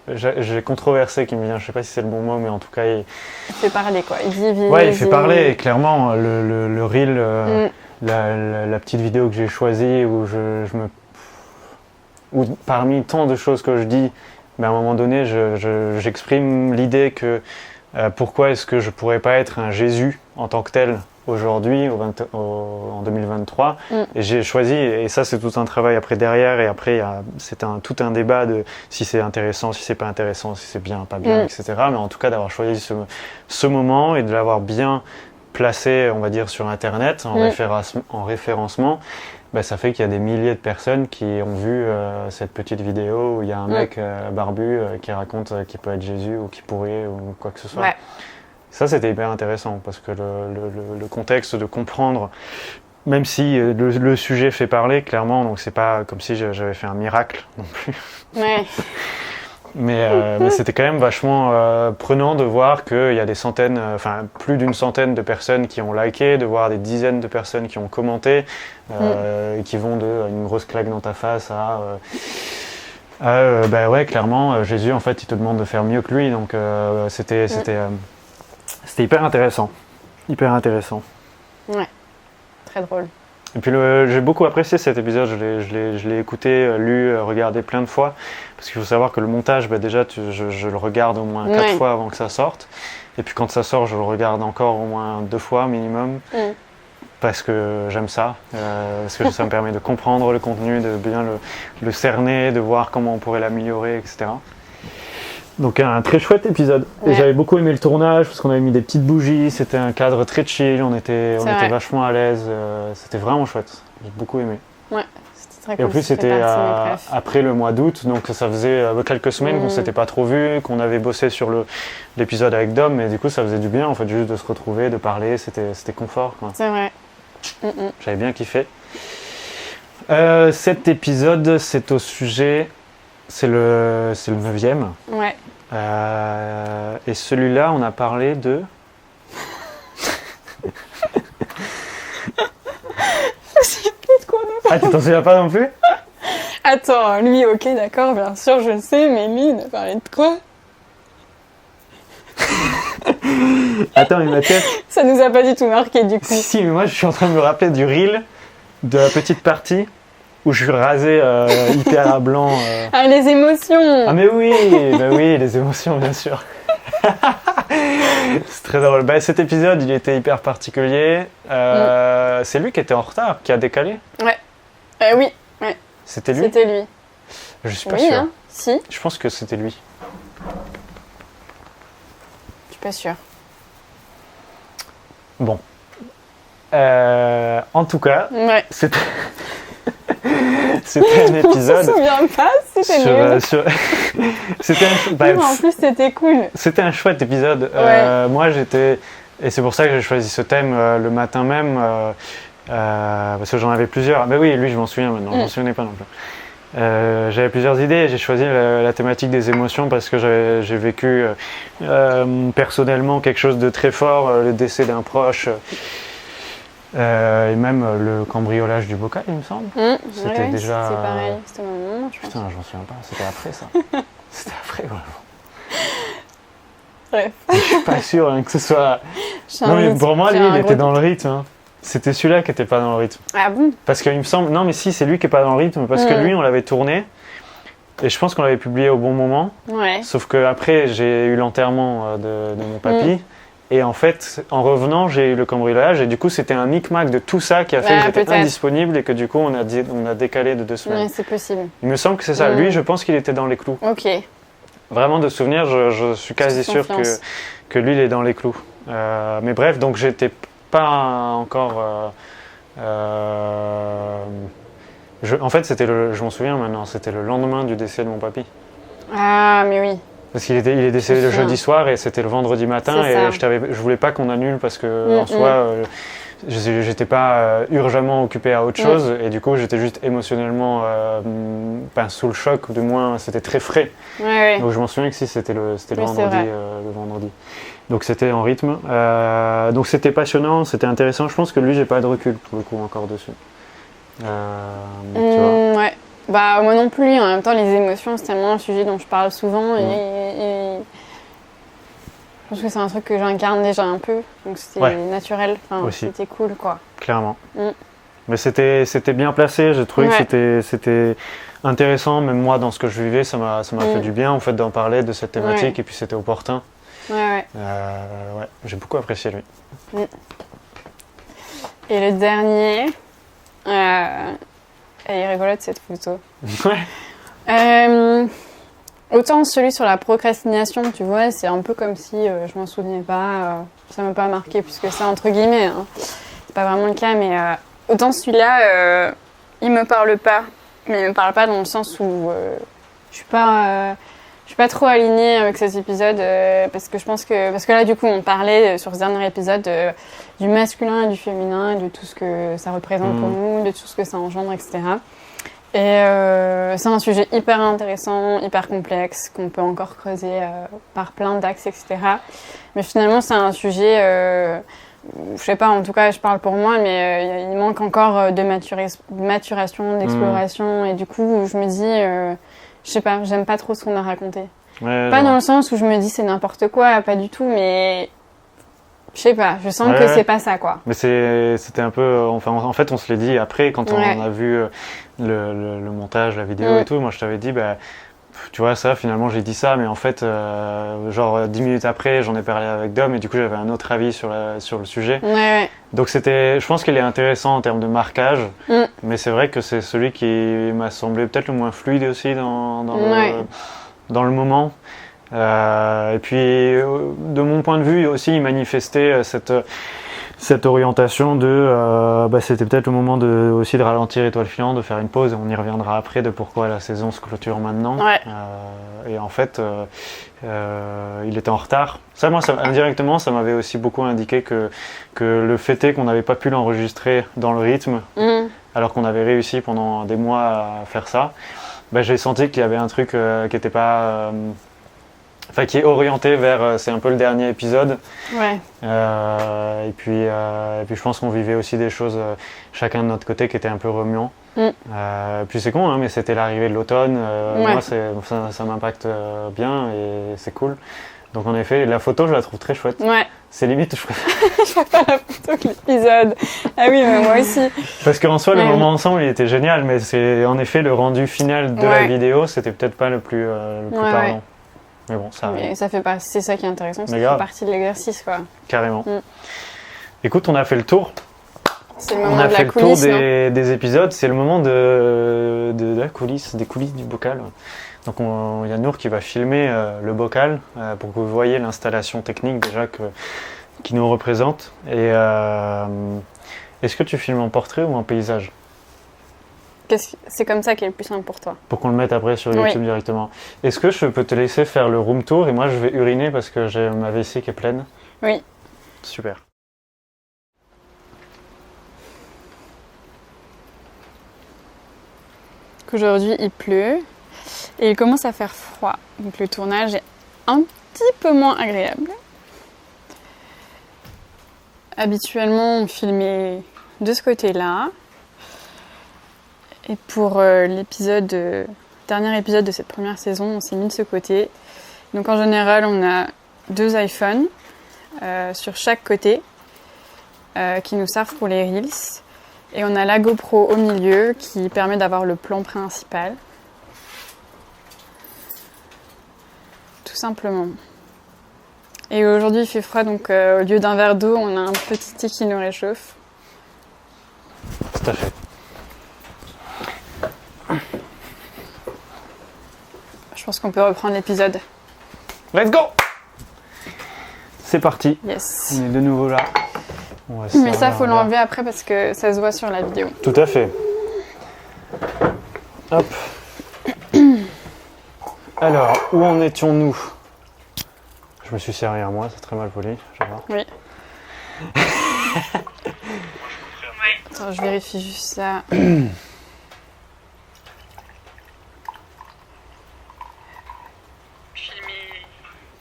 j'ai controversé qui me vient. Je sais pas si c'est le bon mot, mais en tout cas... Il fait parler, quoi. Il divise. Ouais, il fait parler. Et clairement, le reel, la petite vidéo que j'ai choisie où où parmi tant de choses que je dis, à un moment donné, j'exprime l'idée que pourquoi est-ce que je pourrais pas être un Jésus en tant que tel aujourd'hui, en 2023. Et j'ai choisi, et ça c'est tout un travail après derrière, et après c'est tout un débat de si c'est intéressant, si c'est pas intéressant, si c'est bien, pas bien, etc. Mais en tout cas d'avoir choisi ce moment et de l'avoir bien placé, on va dire, sur Internet, en référencement, ça fait qu'il y a des milliers de personnes qui ont vu cette petite vidéo où il y a un mec barbu qui raconte qu'il peut être Jésus ou qu'il pourrait ou quoi que ce soit. Ouais. Ça, c'était hyper intéressant parce que le contexte de comprendre, même si le sujet fait parler, clairement, donc c'est pas comme si j'avais fait un miracle non plus. Ouais. Mais c'était quand même vachement prenant de voir qu'il y a des centaines, plus d'une centaine de personnes qui ont liké, de voir des dizaines de personnes qui ont commenté, qui vont de une grosse claque dans ta face à ouais, clairement, Jésus, en fait, il te demande de faire mieux que lui. Donc c'était hyper intéressant. Hyper intéressant. Ouais, très drôle. Et puis j'ai beaucoup apprécié cet épisode, je l'ai écouté, lu, regardé plein de fois, parce qu'il faut savoir que le montage, déjà je le regarde au moins 4 fois avant que ça sorte, et puis quand ça sort, je le regarde encore au moins 2 fois minimum, parce que j'aime ça, parce que ça me permet de comprendre le contenu, de bien le cerner, de voir comment on pourrait l'améliorer, etc. Donc un très chouette épisode. Et j'avais beaucoup aimé le tournage parce qu'on avait mis des petites bougies, c'était un cadre très chill, on était vachement à l'aise, c'était vraiment chouette. J'ai beaucoup aimé. Ouais, c'était très cool. Et en plus c'était après le mois d'août, donc ça faisait quelques semaines qu'on s'était pas trop vu, qu'on avait bossé sur l'épisode avec Dom, et du coup ça faisait du bien en fait juste de se retrouver, de parler, c'était confort, quoi. C'est vrai. J'avais bien kiffé. Cet épisode c'est au sujet... C'est le 9e. Ouais. Et celui-là, on a parlé de... Je sais plus de quoi on a parlé. Ah, tu t'en souviens pas non plus? Attends, lui, ok, d'accord, bien sûr, je le sais, mais lui, il a parlé de quoi? Attends, mais ma tête... Ça nous a pas du tout marqué, du coup. Si, mais moi, je suis en train de me rappeler du reel, de la petite partie... où je suis rasé hyper à blanc. Ah, les émotions! Ah mais oui, les émotions, bien sûr. C'est très drôle. Cet épisode, il était hyper particulier. C'est lui qui était en retard, qui a décalé? Ouais. Oui. Ouais. C'était lui? C'était lui. Je suis pas sûr. Hein. Si. Je pense que c'était lui. Je suis pas sûre. Bon. En tout cas, c'était... C'était un épisode. Je me souviens pas, c'était nul. En plus, c'était cool. C'était un chouette épisode. Moi, et c'est pour ça que j'ai choisi ce thème le matin même, parce que j'en avais plusieurs. Oui, lui, je m'en souviens maintenant. Je m'en souvenais pas non plus. J'avais plusieurs idées et j'ai choisi la thématique des émotions parce que j'ai vécu personnellement quelque chose de très fort, le décès d'un proche. Et même le cambriolage du bocal, il me semble. C'était déjà... C'est pareil, c'était au moment, je pense. Putain, je m'en souviens pas, c'était après ça. C'était après, vraiment. Bref. Je suis pas sûr que ce soit... Non, mais pour moi, lui, il était dans le rythme. Hein. C'était celui-là qui était pas dans le rythme. Ah bon? Parce qu'il me semble... Non, mais si, c'est lui qui est pas dans le rythme, parce que lui, on l'avait tourné, et je pense qu'on l'avait publié au bon moment. Ouais. Sauf qu'après, j'ai eu l'enterrement de mon papy. Et en fait, en revenant, j'ai eu le cambriolage et du coup, c'était un micmac de tout ça qui a fait que j'étais indisponible et que du coup, on a décalé de 2 semaines. Ouais, c'est possible. Il me semble que c'est ça. Lui, je pense qu'il était dans les clous. Ok. Vraiment, de souvenir, je suis quasi sûr que lui, il est dans les clous. Mais bref, donc j'étais pas encore... en fait, je m'en souviens maintenant, c'était le lendemain du décès de mon papy. Ah, mais oui. Parce qu'il est décédé le jeudi soir et c'était le vendredi matin et je voulais pas qu'on annule parce que en soi j'étais pas urgemment occupé à autre chose et du coup j'étais juste émotionnellement sous le choc, ou du moins c'était très frais. Ouais. Donc je m'en souviens que si c'était le Oui, vendredi. Donc c'était en rythme. Donc c'était passionnant, c'était intéressant. Je pense que lui, j'ai pas de recul pour le coup encore dessus. Tu vois. Ouais. Bah moi non plus. En même temps, les émotions, c'est tellement un sujet dont je parle souvent et je pense que c'est un truc que j'incarne déjà un peu. Donc c'était naturel. Enfin, c'était cool, quoi. Clairement. Mais c'était bien placé. J'ai trouvé que c'était intéressant. Même moi, dans ce que je vivais, ça m'a fait du bien en fait d'en parler de cette thématique et puis c'était opportun. J'ai beaucoup apprécié lui. Et le dernier, elle est rigolote cette photo. Autant celui sur la procrastination, tu vois, c'est un peu comme si je m'en souvenais pas, ça m'a pas marqué plus que ça entre guillemets. Hein. C'est pas vraiment le cas, mais autant celui-là, il me parle pas, mais il me parle pas dans le sens où je suis pas trop alignée avec cet épisode parce que là du coup on parlait sur ce dernier épisode du masculin et du féminin, de tout ce que ça représente pour nous, de tout ce que ça engendre, etc. Et c'est un sujet hyper intéressant, hyper complexe, qu'on peut encore creuser par plein d'axes, etc. Mais finalement c'est un sujet, je sais pas, en tout cas je parle pour moi, mais il manque encore de maturation, d'exploration, et du coup je me dis... je sais pas, j'aime pas trop ce qu'on a raconté. Pas dans le sens où je me dis c'est n'importe quoi, pas du tout, mais je sais pas, je sens que c'est pas ça, quoi. Mais c'était un peu, enfin en fait on se l'est dit après quand on a vu le montage, la vidéo et tout, moi je t'avais dit tu vois ça finalement j'ai dit ça, mais en fait genre 10 minutes après j'en ai parlé avec Dom et du coup j'avais un autre avis sur le sujet. Donc je pense qu'il est intéressant en termes de marquage, mais c'est vrai que c'est celui qui m'a semblé peut-être le moins fluide aussi dans le moment. Et puis de mon point de vue aussi il manifestait cette orientation de c'était peut-être le moment aussi de ralentir Étoile filante, de faire une pause, et on y reviendra après de pourquoi la saison se clôture maintenant. Et en fait il était en retard. Ça, moi, indirectement, ça m'avait aussi beaucoup indiqué que le fait est qu'on n'avait pas pu l'enregistrer dans le rythme, alors qu'on avait réussi pendant des mois à faire ça. J'ai senti qu'il y avait un truc qui n'était pas... qui est orienté vers... c'est un peu le dernier épisode. Et puis je pense qu'on vivait aussi des choses, chacun de notre côté, qui étaient un peu remuants. Puis c'est con, hein, mais c'était l'arrivée de l'automne. Moi, ça m'impacte bien et c'est cool. Donc en effet, la photo, je la trouve très chouette. C'est limite, je préfère la photo que l'épisode. Ah oui, mais moi aussi. Parce qu'en soi, le moment ensemble, il était génial, mais c'est en effet le rendu final de la vidéo, c'était peut-être pas le plus parlant. Mais bon, ça arrive. Ça fait partie, c'est ça qui est intéressant, ça fait partie de l'exercice, quoi. Carrément. Écoute, on a fait le tour. C'est le moment de la coulisse, des épisodes, c'est le moment de la coulisse, des coulisses du bocal. Donc il y a Nour qui va filmer le bocal pour que vous voyez l'installation technique déjà qui nous représente. Et est-ce que tu filmes en portrait ou en paysage ? C'est comme ça qui est le plus simple pour toi. Pour qu'on le mette après sur YouTube directement. Est-ce que je peux te laisser faire le room tour et moi je vais uriner parce que j'ai ma vessie qui est pleine ? Oui. Super. Aujourd'hui il pleut et il commence à faire froid. Donc le tournage est un petit peu moins agréable. Habituellement on filmait de ce côté-là. Et pour dernier épisode de cette première saison, on s'est mis de ce côté. Donc en général, on a 2 iPhones sur chaque côté qui nous servent pour les Reels. Et on a la GoPro au milieu qui permet d'avoir le plan principal. Tout simplement. Et aujourd'hui, il fait froid, donc au lieu d'un verre d'eau, on a un petit thé qui nous réchauffe. Tout à fait. Je pense qu'on peut reprendre l'épisode. Let's go! C'est parti. Yes. On est de nouveau là. Mais ça, faut l'enlever après parce que ça se voit sur la vidéo. Tout à fait. Hop. Alors, où en étions-nous? Je me suis serré à moi, c'est très mal poli. Je vais voir. Oui. Attends, je vérifie juste ça. Ok,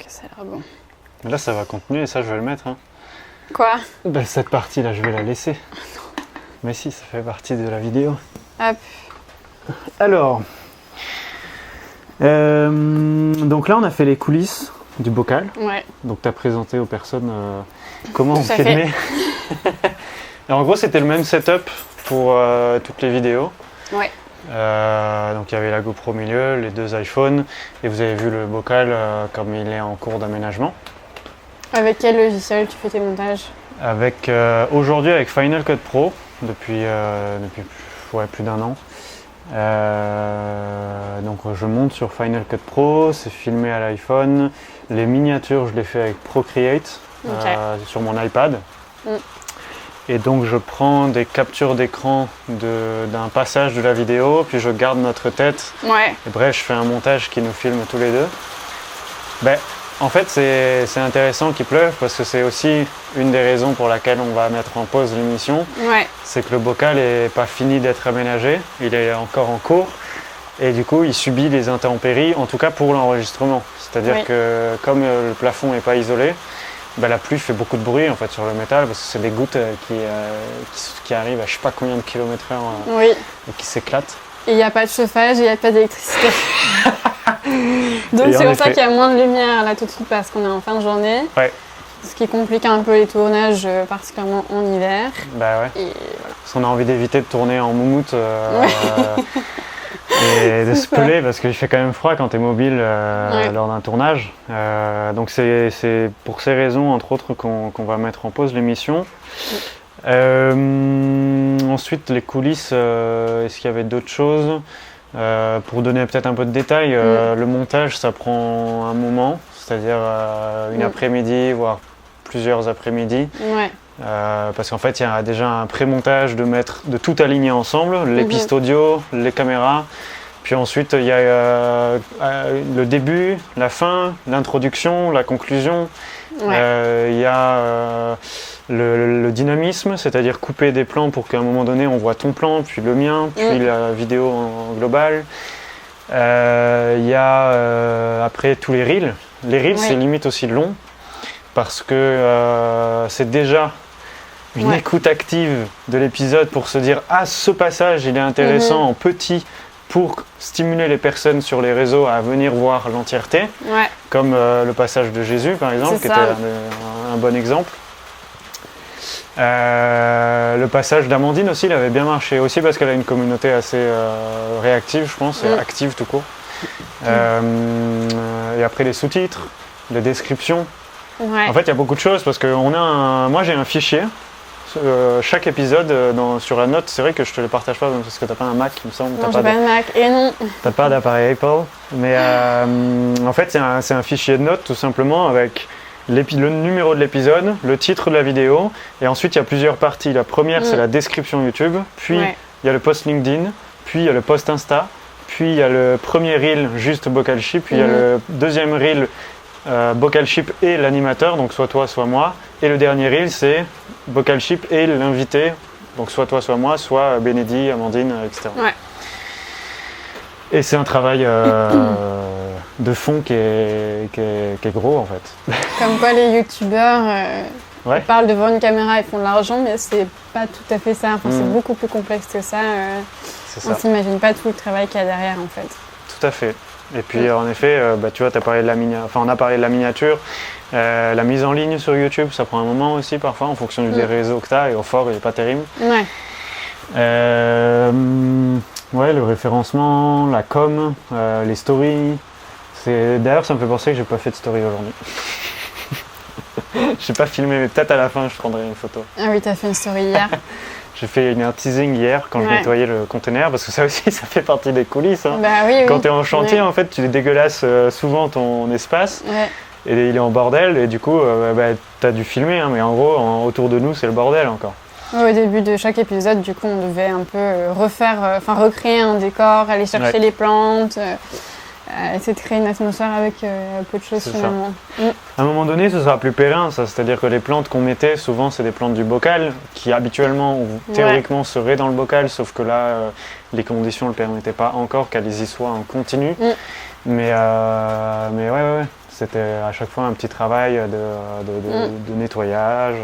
ça a l'air bon. Là, ça va continuer et ça, je vais le mettre. Hein. Quoi? Ben, cette partie-là, je vais la laisser. Mais si, ça fait partie de la vidéo. Hop. Alors, donc là, on a fait les coulisses du bocal. Ouais. Donc, tu as présenté aux personnes comment on Tout à filmait. Et en gros, c'était le même setup pour toutes les vidéos. Ouais. Donc, il y avait la GoPro au milieu, les 2 iPhones, et vous avez vu le bocal comme il est en cours d'aménagement. Avec quel logiciel tu fais tes montages? Avec aujourd'hui avec Final Cut Pro depuis plus d'1 an. Donc je monte sur Final Cut Pro, c'est filmé à l'iPhone. Les miniatures, je les fais avec Procreate sur mon iPad. Et donc je prends des captures d'écran d'un passage de la vidéo, puis je garde notre tête. Ouais. Et bref, je fais un montage qui nous filme tous les deux. Ben, en fait, c'est intéressant qu'il pleuve parce que c'est aussi une des raisons pour laquelle on va mettre en pause l'émission. Ouais. C'est que le bocal n'est pas fini d'être aménagé, il est encore en cours. Et du coup, il subit les intempéries, en tout cas pour l'enregistrement. C'est-à-dire que comme le plafond n'est pas isolé, ben, la pluie fait beaucoup de bruit en fait sur le métal parce que c'est des gouttes qui arrivent à je sais pas combien de km/h et qui s'éclatent. Et il n'y a pas de chauffage et il n'y a pas d'électricité. Donc Et c'est en pour ça effet. qu'il y a moins de lumière là tout de suite parce qu'on est en fin de journée. Ouais, Ce qui complique un peu les tournages, particulièrement en hiver. bah ouais. Et voilà. Parce qu'on a envie d'éviter de tourner en moumoute et de se peler parce qu'il fait quand même froid quand tu es mobile lors d'un tournage. Donc c'est pour ces raisons, entre autres, qu'on va mettre en pause l'émission. Ensuite, les coulisses, est-ce qu'il y avait d'autres choses? Pour donner peut-être un peu de détails, le montage, ça prend un moment, c'est-à-dire une après-midi, voire plusieurs après-midi. Ouais. Parce qu'en fait, il y a déjà un pré-montage de tout aligner ensemble, les pistes audio, les caméras. Puis ensuite, il y a le début, la fin, l'introduction, la conclusion. Ouais. Il y a le dynamisme, c'est-à-dire couper des plans pour qu'à un moment donné, on voit ton plan, puis le mien, puis la vidéo en global. Il y a après tous les reels. Les reels, c'est limite aussi long parce que c'est déjà une écoute active de l'épisode pour se dire « Ah, ce passage, il est intéressant en petit » pour stimuler les personnes sur les réseaux à venir voir l'entièreté, comme le passage de Jésus par exemple, qui était un bon exemple. Le passage d'Amandine aussi, il avait bien marché aussi parce qu'elle a une communauté assez réactive, je pense, et active tout court. Et après les sous-titres, les descriptions. En fait, il y a beaucoup de choses parce que moi j'ai un fichier. Chaque épisode sur la note, c'est vrai que je te le partage pas parce que t'as pas un Mac, il me semble. Non, j'ai pas de Mac et non. T'as pas d'appareil Apple, mais en fait c'est un fichier de notes tout simplement avec le numéro de l'épisode, le titre de la vidéo, et ensuite il y a plusieurs parties. La première c'est la description YouTube, puis il y a le post LinkedIn, puis il y a le post Insta, puis il y a le premier reel juste Bocal Chip, puis il y a le deuxième reel Bocal Chip et l'animateur, donc soit toi, soit moi. Et le dernier reel, c'est Bocal Chip et l'invité, donc soit toi, soit moi, soit Bénédie, Amandine, etc. Ouais. Et c'est un travail de fond qui est gros en fait. Comme quoi les youtubeurs ils parlent devant une caméra et font de l'argent, mais c'est pas tout à fait ça. Enfin, c'est beaucoup plus complexe que ça. On s'imagine pas tout le travail qu'il y a derrière en fait. Tout à fait. Et puis en effet, tu vois, on a parlé de la miniature, la mise en ligne sur YouTube, ça prend un moment aussi parfois en fonction des réseaux que tu as, et au fort il n'est pas terrible. Le référencement, la com, les stories. D'ailleurs, ça me fait penser que j'ai pas fait de story aujourd'hui. J'ai pas filmé, mais peut-être à la fin je prendrai une photo. Ah oui, t'as fait une story hier. J'ai fait un teasing hier quand je nettoyais le container parce que ça aussi ça fait partie des coulisses. Hein. Bah, oui, quand tu es en chantier en fait tu dégueulasses souvent ton espace et il est en bordel et du coup tu as dû filmer mais en gros autour de nous c'est le bordel encore. Au début de chaque épisode du coup on devait un peu recréer un décor, aller chercher les plantes, essayer de créer une atmosphère avec peu de choses C'est finalement. À un moment donné, ce sera plus périn, ça. C'est-à-dire que les plantes qu'on mettait, souvent, c'est des plantes du bocal qui habituellement ou théoriquement seraient dans le bocal, sauf que là, les conditions ne le permettaient pas encore qu'elles y soient en continu. Mais ouais. C'était à chaque fois un petit travail de nettoyage,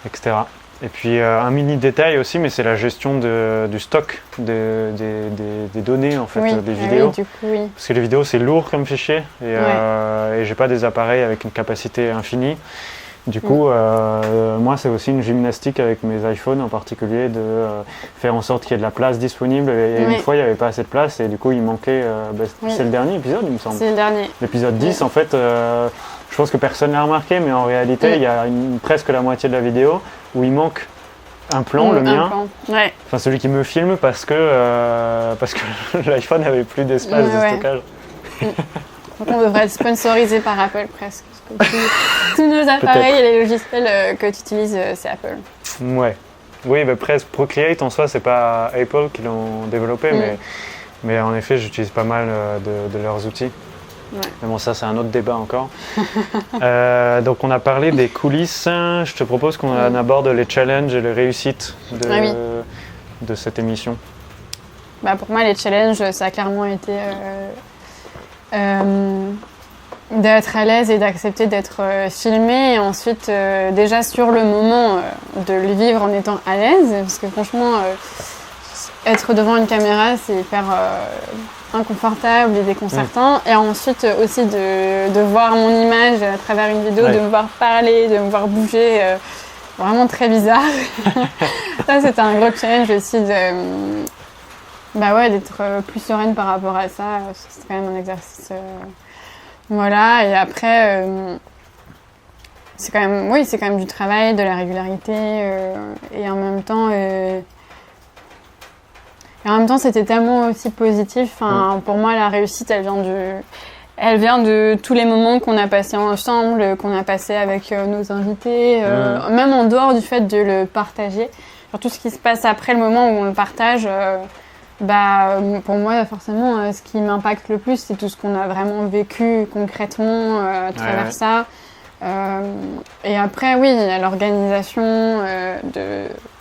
etc. Et puis un mini détail aussi, mais c'est la gestion du stock des données en fait, des vidéos. Du coup, oui. Parce que les vidéos c'est lourd comme fichier et j'ai pas des appareils avec une capacité infinie. Du coup, moi c'est aussi une gymnastique avec mes iPhones en particulier de faire en sorte qu'il y ait de la place disponible. Et une fois il n'y avait pas assez de place et du coup il manquait. C'est le dernier épisode il me semble. C'est le dernier. L'épisode 10 en fait, je pense que personne l'a remarqué, mais en réalité il y a presque la moitié de la vidéo où il manque un plan, le mien. Enfin celui qui me filme parce que l'iPhone n'avait plus d'espace de stockage. Donc on devrait être sponsorisé par Apple presque. Tous nos appareils et les logiciels que tu utilises, c'est Apple. Ouais. Oui, mais presque. Procreate en soi, c'est pas Apple qui l'ont développé, mais en effet, j'utilise pas mal de leurs outils. Ouais. Mais bon, ça, c'est un autre débat encore. Donc, on a parlé des coulisses. Je te propose qu'on aborde les challenges et les réussites de cette émission. Pour moi, les challenges, ça a clairement été d'être à l'aise et d'accepter d'être filmé et ensuite déjà sur le moment de le vivre en étant à l'aise parce que franchement être devant une caméra c'est hyper inconfortable et déconcertant et ensuite aussi de voir mon image à travers une vidéo, de me voir parler, de me voir bouger vraiment très bizarre. Ça c'était un gros challenge aussi d'être plus sereine par rapport à ça, c'est quand même un exercice voilà, et après, c'est quand même du travail, de la régularité, et en même temps, c'était tellement aussi positif. Pour moi, la réussite, elle vient de tous les moments qu'on a passés ensemble, qu'on a passés avec nos invités, même en dehors du fait de le partager. Genre, tout ce qui se passe après le moment où on le partage. Pour moi, forcément, ce qui m'impacte le plus, c'est tout ce qu'on a vraiment vécu concrètement à travers ça. Et après, oui, il y a l'organisation.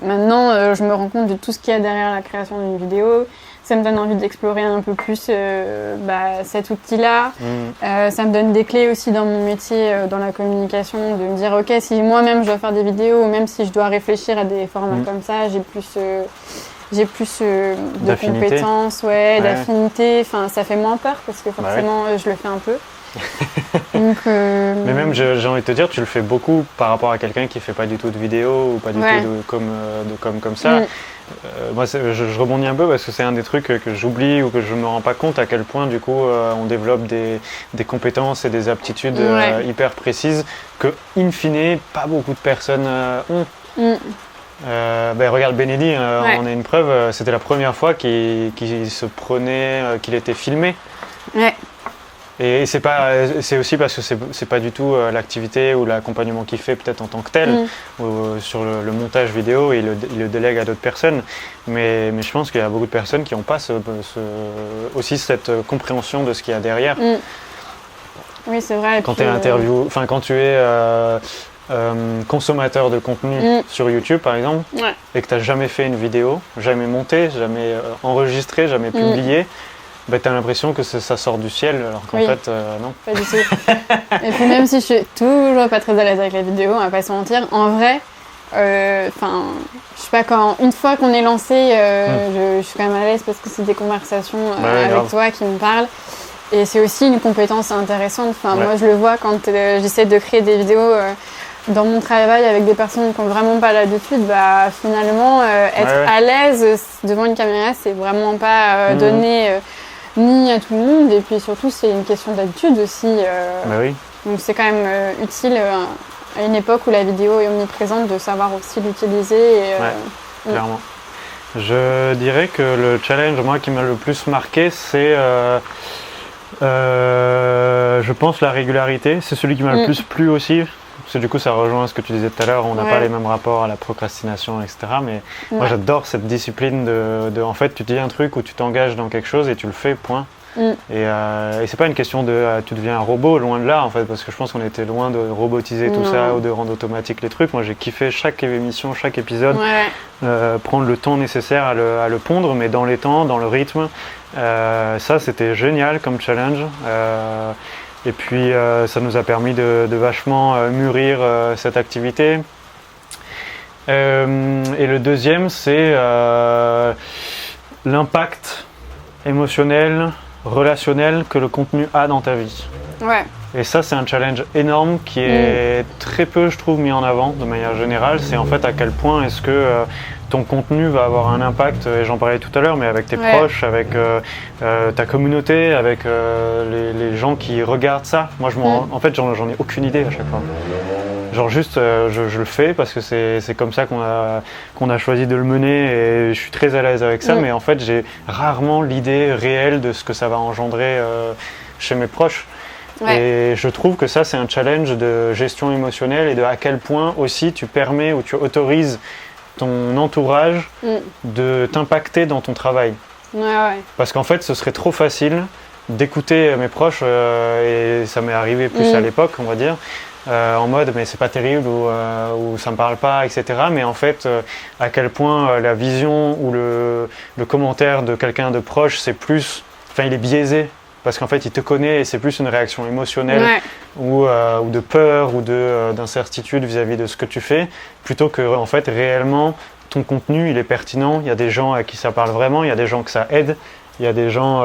Maintenant, je me rends compte de tout ce qu'il y a derrière la création d'une vidéo. Ça me donne envie d'explorer un peu plus cet outil-là. Ça me donne des clés aussi dans mon métier, dans la communication, de me dire, ok, si moi-même je dois faire des vidéos, ou même si je dois réfléchir à des formats comme ça, j'ai plus de compétences, d'affinité. Enfin, ça fait moins peur parce que forcément, je le fais un peu. Donc, mais même, j'ai envie de te dire, tu le fais beaucoup par rapport à quelqu'un qui fait pas du tout de vidéo ou pas du tout de comme ça. Moi, je rebondis un peu parce que c'est un des trucs que j'oublie ou que je me rends pas compte à quel point du coup on développe des compétences et des aptitudes hyper précises que, in fine, pas beaucoup de personnes ont. Regarde Benedi, on a une preuve, c'était la première fois qu'il se prenait, qu'il était filmé. Et c'est aussi parce que c'est pas du tout l'activité ou l'accompagnement qu'il fait peut-être en tant que tel, sur le montage vidéo, il le délègue à d'autres personnes. Mais je pense qu'il y a beaucoup de personnes qui n'ont pas aussi cette compréhension de ce qu'il y a derrière. Oui, c'est vrai. Quand tu es consommateur de contenu sur YouTube par exemple, et que tu n'as jamais fait une vidéo, jamais monté, jamais enregistré, jamais publié, tu as l'impression que ça sort du ciel, alors qu'en fait, non. Pas du tout. Et puis même si je suis toujours pas très à l'aise avec la vidéo, on va pas se mentir, en vrai, je sais pas, une fois qu'on est lancé, je suis quand même à l'aise parce que c'est des conversations avec toi qui me parlent. Et c'est aussi une compétence intéressante. Moi, je le vois quand j'essaie de créer des vidéos dans mon travail avec des personnes qui n'ont vraiment pas l'habitude. Finalement, être à l'aise devant une caméra, c'est vraiment pas donné ni à tout le monde. Et puis surtout, c'est une question d'habitude aussi. Donc c'est quand même utile à une époque où la vidéo est omniprésente de savoir aussi l'utiliser. Clairement. Je dirais que le challenge, moi, qui m'a le plus marqué, c'est... je pense la régularité, c'est celui qui m'a le plus plu aussi, parce que du coup ça rejoint ce que tu disais tout à l'heure, on n'a pas les mêmes rapports à la procrastination, etc. Mais moi j'adore cette discipline de en fait tu dis un truc ou tu t'engages dans quelque chose et tu le fais, point. Et c'est pas une question de tu deviens un robot, loin de là en fait, parce que je pense qu'on était loin de robotiser tout ça ou de rendre automatique les trucs. Moi j'ai kiffé chaque émission, chaque épisode, prendre le temps nécessaire à le pondre, mais dans les temps, dans le rythme. Ça c'était génial comme challenge. Et puis ça nous a permis de vachement mûrir cette activité. Et le deuxième, c'est l'impact émotionnel, relationnel que le contenu a dans ta vie. Ouais. Et ça, c'est un challenge énorme qui est très peu, je trouve, mis en avant de manière générale. C'est en fait à quel point est-ce que ton contenu va avoir un impact, et j'en parlais tout à l'heure, mais avec tes proches, avec ta communauté, avec les gens qui regardent ça. Moi, en fait, j'en ai aucune idée à chaque fois. Genre juste, je le fais parce que c'est comme ça qu'on a choisi de le mener et je suis très à l'aise avec ça, mais en fait, j'ai rarement l'idée réelle de ce que ça va engendrer chez mes proches. Et je trouve que ça, c'est un challenge de gestion émotionnelle et de à quel point aussi tu permets ou tu autorises ton entourage de t'impacter dans ton travail. Parce qu'en fait, ce serait trop facile d'écouter mes proches, et ça m'est arrivé plus à l'époque, on va dire, en mode mais c'est pas terrible ou ça me parle pas, etc. Mais en fait, à quel point la vision ou le commentaire de quelqu'un de proche, c'est plus, enfin il est biaisé. Parce qu'en fait, il te connaît et c'est plus une réaction émotionnelle ou de peur ou d'incertitude vis-à-vis de ce que tu fais, plutôt que en fait, réellement, ton contenu, il est pertinent. Il y a des gens à qui ça parle vraiment, il y a des gens que ça aide, il y a des gens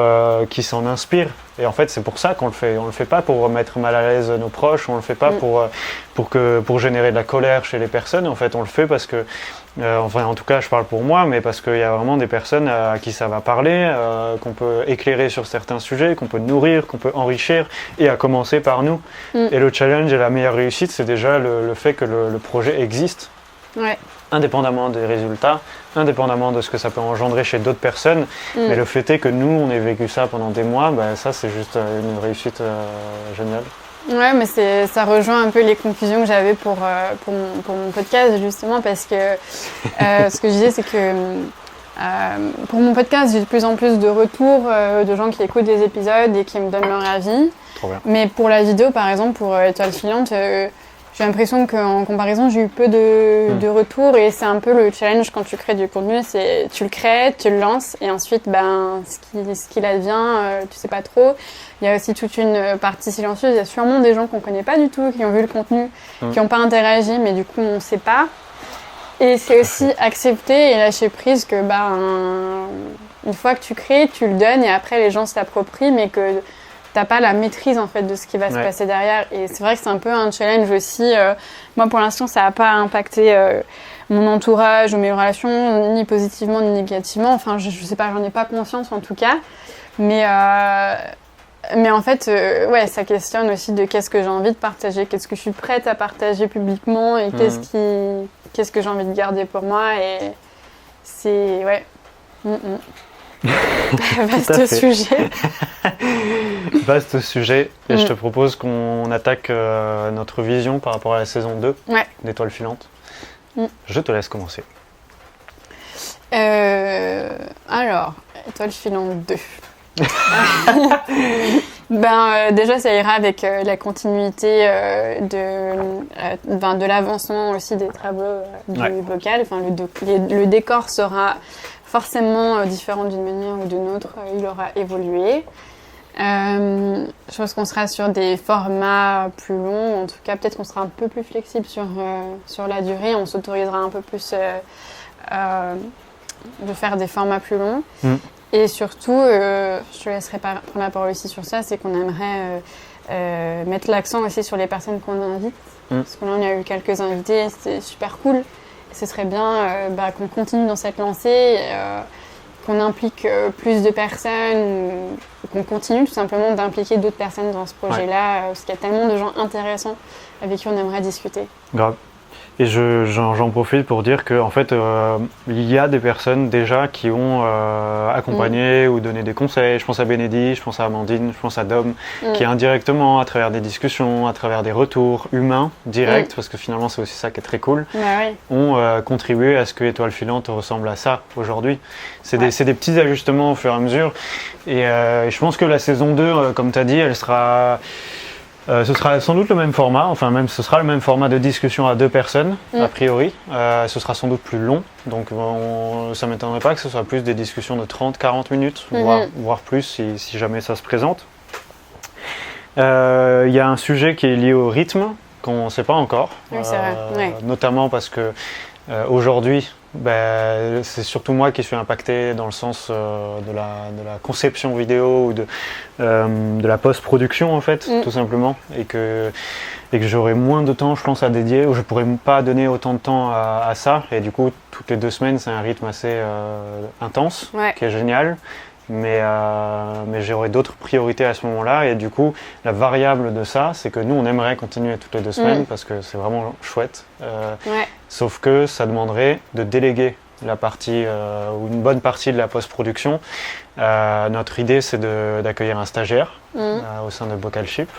qui s'en inspirent. Et en fait, c'est pour ça qu'on le fait. On ne le fait pas pour mettre mal à l'aise nos proches, on ne le fait pas pour générer de la colère chez les personnes. En fait, on le fait parce que, enfin en tout cas je parle pour moi, mais parce qu'il y a vraiment des personnes à qui ça va parler, qu'on peut éclairer sur certains sujets, qu'on peut nourrir, qu'on peut enrichir, et à commencer par nous. Et le challenge et la meilleure réussite, c'est déjà le fait que le projet existe. Indépendamment des résultats, indépendamment de ce que ça peut engendrer chez d'autres personnes. Mais le fait est que nous, on ait vécu ça pendant des mois, ça c'est juste une réussite géniale. Ouais, mais ça rejoint un peu les conclusions que j'avais pour mon podcast, justement, parce que ce que je disais, c'est que pour mon podcast, j'ai de plus en plus de retours de gens qui écoutent des épisodes et qui me donnent leur avis. Trop bien. Mais pour la vidéo, par exemple, pour Étoile filante, j'ai l'impression qu'en comparaison, j'ai eu peu de retours, et c'est un peu le challenge quand tu crées du contenu, c'est tu le crées, tu le lances, et ensuite, ce qu'il advient, tu sais pas trop. Il y a aussi toute une partie silencieuse, il y a sûrement des gens qu'on connaît pas du tout, qui ont vu le contenu, qui n'ont pas interagi, mais du coup, on sait pas. Et c'est aussi accepter et lâcher prise que, une fois que tu crées, tu le donnes, et après, les gens se l'approprient, mais que t'as pas la maîtrise en fait de ce qui va se passer derrière. Et c'est vrai que c'est un peu un challenge aussi. Moi pour l'instant ça n'a pas impacté mon entourage ou mes relations, ni positivement ni négativement. Enfin je sais pas, j'en ai pas conscience en tout cas. Mais en fait ça questionne aussi de qu'est-ce que j'ai envie de partager, qu'est-ce que je suis prête à partager publiquement, et qu'est-ce que j'ai envie de garder pour moi. Et c'est vaste sujet. Vaste sujet. Et je te propose qu'on attaque notre vision par rapport à la saison 2 d'Étoile filante. Je te laisse commencer. Alors, Étoile filante 2. Déjà ça ira avec la continuité de l'avancement aussi des travaux du bocal. Enfin, le décor sera forcément différent d'une manière ou d'une autre, il aura évolué. Je pense qu'on sera sur des formats plus longs, en tout cas peut-être qu'on sera un peu plus flexible sur la durée, on s'autorisera un peu plus de faire des formats plus longs. Et surtout, je te laisserai prendre la parole aussi sur ça, c'est qu'on aimerait mettre l'accent aussi sur les personnes qu'on invite, parce que là on a eu quelques invités, c'était super cool. Ce serait bien qu'on continue dans cette lancée, qu'on implique plus de personnes, qu'on continue tout simplement d'impliquer d'autres personnes dans ce projet-là, parce qu'il y a tellement de gens intéressants avec qui on aimerait discuter. Grave. Et j'en profite pour dire qu'en fait, il y a des personnes déjà qui ont accompagné ou donné des conseils. Je pense à Bénédie, je pense à Amandine, je pense à Dom, qui indirectement, à travers des discussions, à travers des retours humains, directs, parce que finalement c'est aussi ça qui est très cool, ont contribué à ce que Étoile Filante ressemble à ça aujourd'hui. C'est des petits ajustements au fur et à mesure. Et je pense que la saison 2, comme tu as dit, elle sera... ce sera sans doute le même format, enfin même ce sera le même format de discussion à 2 personnes, a priori. Ce sera sans doute plus long, donc ça ne m'étonnerait pas que ce soit plus des discussions de 30-40 minutes, voire plus si jamais ça se présente. Il y a un sujet qui est lié au rythme, qu'on ne sait pas encore, oui, c'est vrai. Notamment parce que aujourd'hui, c'est surtout moi qui suis impacté dans le sens de la conception vidéo ou de la post-production en fait, tout simplement, et que j'aurai moins de temps, je pense, à dédier, ou je pourrais pas donner autant de temps à ça, et du coup toutes les 2 semaines c'est un rythme assez intense, qui est génial. Mais j'aurai d'autres priorités à ce moment-là, et du coup la variable de ça, c'est que nous on aimerait continuer toutes les 2 semaines parce que c'est vraiment chouette, sauf que ça demanderait de déléguer la partie ou une bonne partie de la post-production. Notre idée c'est d'accueillir un stagiaire au sein de Bocal Ship,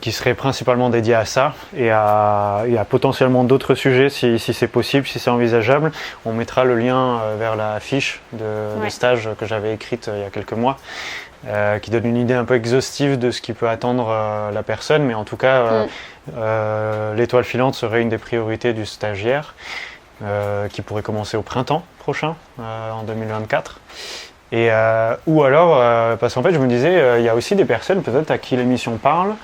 qui serait principalement dédié à ça et à potentiellement d'autres sujets si c'est possible, si c'est envisageable. On mettra le lien vers la fiche de stage que j'avais écrite il y a quelques mois, qui donne une idée un peu exhaustive de ce qui peut attendre la personne, mais en tout cas l'étoile filante serait une des priorités du stagiaire, qui pourrait commencer au printemps prochain, en 2024. Ou alors, parce qu'en fait je me disais, il y a aussi des personnes peut-être à qui l'émission parle,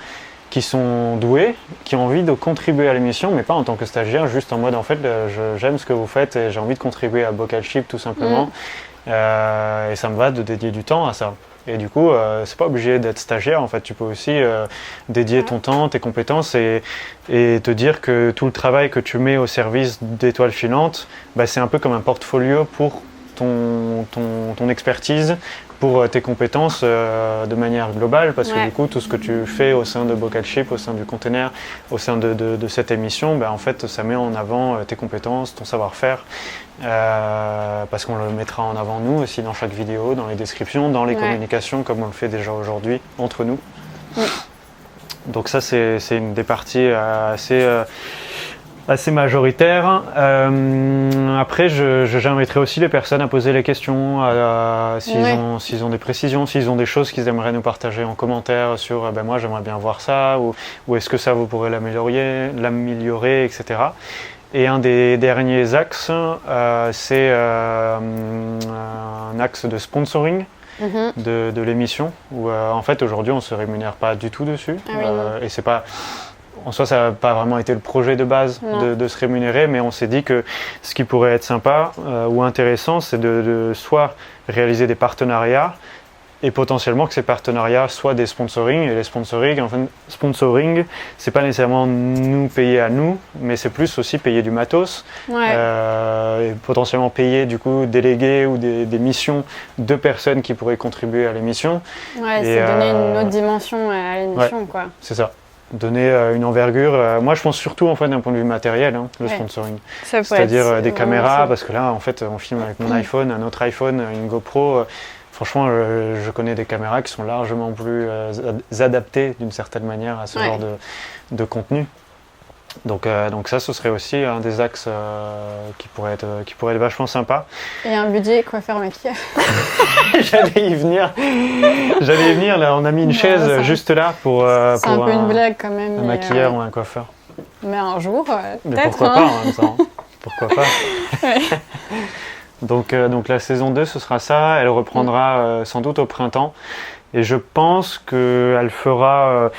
qui sont douées, qui ont envie de contribuer à l'émission, mais pas en tant que stagiaire, juste en mode en fait j'aime ce que vous faites et j'ai envie de contribuer à Bocal Ship tout simplement, et ça me va de dédier du temps à ça. Et du coup, c'est pas obligé d'être stagiaire, en fait, tu peux aussi dédier ton temps, tes compétences et te dire que tout le travail que tu mets au service d'Étoile Filante, c'est un peu comme un portfolio pour ton expertise, pour tes compétences de manière globale, parce que du coup tout ce que tu fais au sein de Bocal Ship, au sein du container, au sein de cette émission, en fait ça met en avant tes compétences, ton savoir-faire, parce qu'on le mettra en avant nous aussi dans chaque vidéo, dans les descriptions, dans les communications comme on le fait déjà aujourd'hui entre nous. Donc ça c'est une des parties assez majoritaire. Après, j'inviterai aussi les personnes à poser les questions, s'ils ont des précisions, s'ils ont des choses qu'ils aimeraient nous partager en commentaire sur moi j'aimerais bien voir ça, ou est-ce que ça vous pourrez l'améliorer, etc. Et un des derniers axes, c'est un axe de sponsoring de l'émission, où en fait aujourd'hui on ne se rémunère pas du tout dessus, et c'est pas... En soi, ça n'a pas vraiment été le projet de base de se rémunérer, mais on s'est dit que ce qui pourrait être sympa ou intéressant, c'est de soit réaliser des partenariats et potentiellement que ces partenariats soient des sponsorings. Et les sponsoring, c'est pas nécessairement nous payer à nous, mais c'est plus aussi payer du matos, et potentiellement payer du coup déléguer ou des missions de personnes qui pourraient contribuer à l'émission. C'est donner une autre dimension à l'émission, quoi. C'est ça. Donner une envergure. Moi, je pense surtout en fait d'un point de vue matériel, le sponsoring. C'est-à-dire des caméras, parce que là, en fait, on filme avec mon iPhone, un autre iPhone, une GoPro. Franchement, je connais des caméras qui sont largement plus adaptées d'une certaine manière à ce genre de contenu. Donc ça, ce serait aussi un des axes qui pourrait être vachement sympa. Et un budget coiffeur maquilleur. J'allais y venir. Là, on a mis une chaise juste là pour c'est un peu une blague quand même. Un maquilleur ou un coiffeur. Mais un jour, mais peut-être. Pourquoi pas en même temps. Pourquoi pas. Donc la saison 2, ce sera ça. Elle reprendra sans doute au printemps. Et je pense qu'elle fera...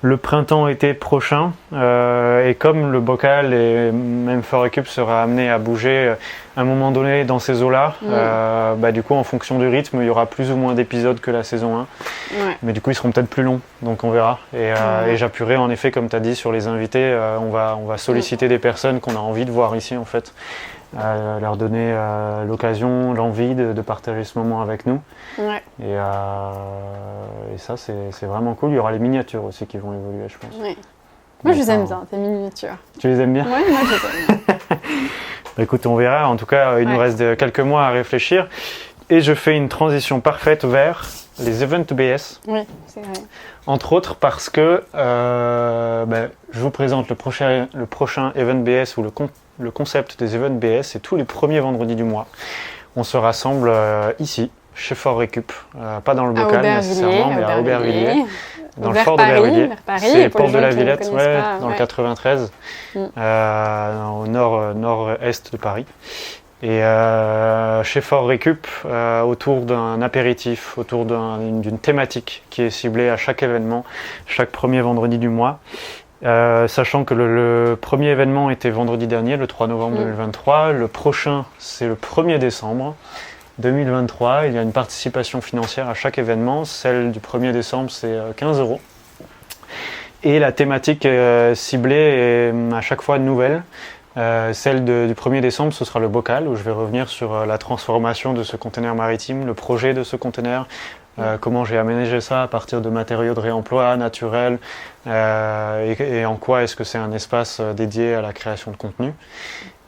le printemps-été prochain, et comme le Bocal et même Fort Récup sera amené à bouger à un moment donné dans ces eaux-là, du coup en fonction du rythme, il y aura plus ou moins d'épisodes que la saison 1, mais du coup ils seront peut-être plus longs, donc on verra. Et j'appuierai en effet, comme tu as dit, sur les invités, on va solliciter des personnes qu'on a envie de voir ici en fait, leur donner l'occasion, l'envie de partager ce moment avec nous. Et ça c'est vraiment cool. Il y aura les miniatures aussi qui vont évoluer, je pense. Moi, je les aime bien, tes miniatures. Tu les aimes bien? Ouais, moi, je les aime bien. Écoute, on verra. En tout cas, il nous reste quelques mois à réfléchir. Et je fais une transition parfaite vers les events BS. Oui, c'est vrai. Entre autres parce que je vous présente le prochain event BS ou le concept des events BS. C'est tous les premiers vendredis du mois. On se rassemble ici, chez Fort Récup. Pas dans le bocal nécessairement, mais à Aubervilliers. Dans le fort d'Aubervilliers. C'est Porte de la Villette, dans le 93, au nord-est de Paris. Et chez Fort Récup, autour d'un apéritif, autour d'une thématique qui est ciblée à chaque événement, chaque premier vendredi du mois. Sachant que le premier événement était vendredi dernier, le 3 novembre 2023. Le prochain, c'est le 1er décembre 2023. Il y a une participation financière à chaque événement. Celle du 1er décembre, c'est 15 €. Et la thématique ciblée est à chaque fois nouvelle. Celle du 1er décembre, ce sera le bocal, où je vais revenir sur la transformation de ce conteneur maritime, le projet de ce conteneur, comment j'ai aménagé ça à partir de matériaux de réemploi naturels, et en quoi est-ce que c'est un espace dédié à la création de contenu.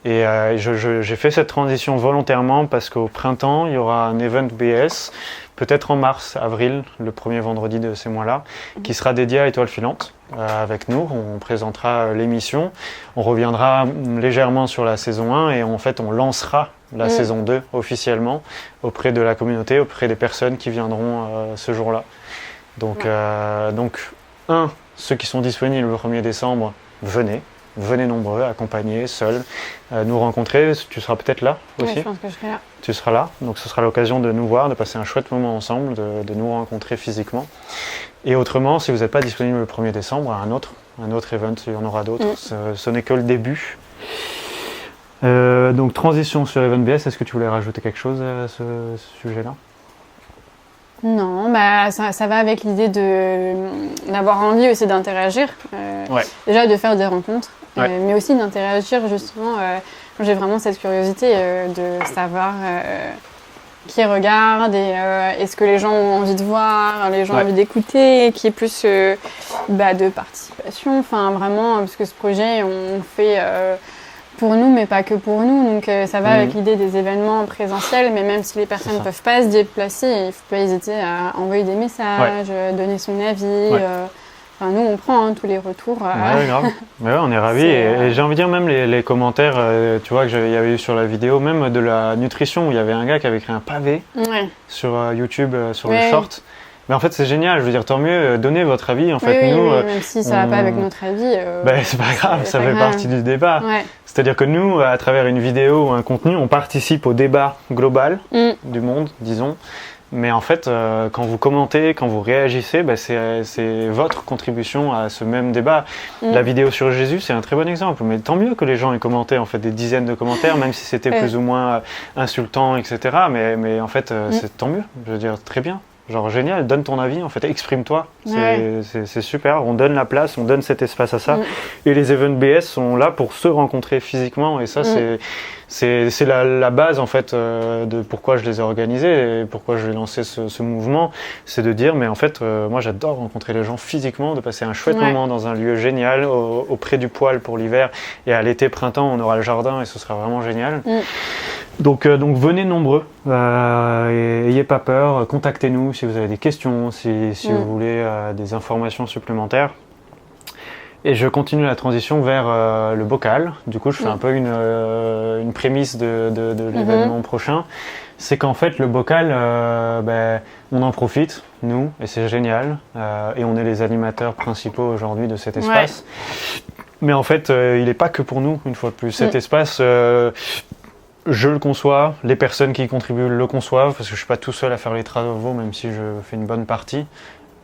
Et j'ai fait cette transition volontairement parce qu'au printemps, il y aura un event BS, peut-être en mars, avril, le premier vendredi de ces mois-là, qui sera dédié à Étoiles Filantes avec nous. On présentera l'émission, on reviendra légèrement sur la saison 1 et en fait on lancera la saison 2 officiellement auprès de la communauté, auprès des personnes qui viendront ce jour-là. Donc, ceux qui sont disponibles le 1er décembre, venez nombreux, accompagnés, seuls, nous rencontrer. Tu seras peut-être là aussi. Oui, je pense que je serai là. Tu seras là, donc ce sera l'occasion de nous voir, de passer un chouette moment ensemble, de nous rencontrer physiquement. Et autrement, si vous n'êtes pas disponible le 1er décembre, un autre event, il y en aura d'autres. Ce n'est que le début. Donc transition sur Event BS, est-ce que tu voulais rajouter quelque chose à ce sujet-là? Non, ça va avec l'idée d'avoir envie aussi d'interagir. Déjà de faire des rencontres, mais aussi d'interagir justement. J'ai vraiment cette curiosité de savoir qui regarde et est-ce que les gens ont envie de voir, les gens ont envie d'écouter, qui est plus de participation. Enfin vraiment, parce que ce projet, on fait pour nous, mais pas que pour nous. Donc ça va avec l'idée des événements présentiels, mais même si les personnes ne peuvent pas se déplacer, il ne faut pas hésiter à envoyer des messages, donner son avis. Nous, on prend tous les retours. Ouais, grave. Mais on est ravis. Et j'ai envie de dire, même les commentaires, tu vois, qu'il y avait eu sur la vidéo, même de la nutrition, où il y avait un gars qui avait écrit un pavé sur YouTube, sur le short. Mais en fait, c'est génial. Je veux dire, tant mieux, donnez votre avis. En fait, nous, même si ça ne va pas avec notre avis. C'est pas grave, ça fait partie du débat. C'est-à-dire que nous, à travers une vidéo ou un contenu, on participe au débat global du monde, disons. Mais en fait, quand vous commentez, quand vous réagissez, c'est votre contribution à ce même débat. La vidéo sur Jésus, c'est un très bon exemple. Mais tant mieux que les gens aient commenté en fait, des dizaines de commentaires, même si c'était plus ou moins insultant, etc. Mais en fait, c'est tant mieux. Je veux dire, très bien. Genre génial, donne ton avis, en fait, exprime-toi. C'est super, on donne la place, on donne cet espace à ça. Et les events BS sont là pour se rencontrer physiquement. Et ça, c'est la base en fait de pourquoi je les ai organisés et pourquoi je vais lancer ce mouvement. C'est de dire, mais en fait, moi j'adore rencontrer les gens physiquement, de passer un chouette moment dans un lieu génial, auprès du poêle pour l'hiver. Et à l'été, printemps, on aura le jardin et ce sera vraiment génial. Donc venez nombreux, et ayez pas peur, contactez-nous si vous avez des questions, si vous voulez des informations supplémentaires. Et je continue la transition vers le bocal. Du coup, je fais un peu une prémisse de l'événement prochain. C'est qu'en fait, le bocal, on en profite, nous, et c'est génial. Et on est les animateurs principaux aujourd'hui de cet espace. Mais en fait, il n'est pas que pour nous, une fois de plus. Cet espace... je le conçois, les personnes qui y contribuent le conçoivent, parce que je ne suis pas tout seul à faire les travaux, même si je fais une bonne partie.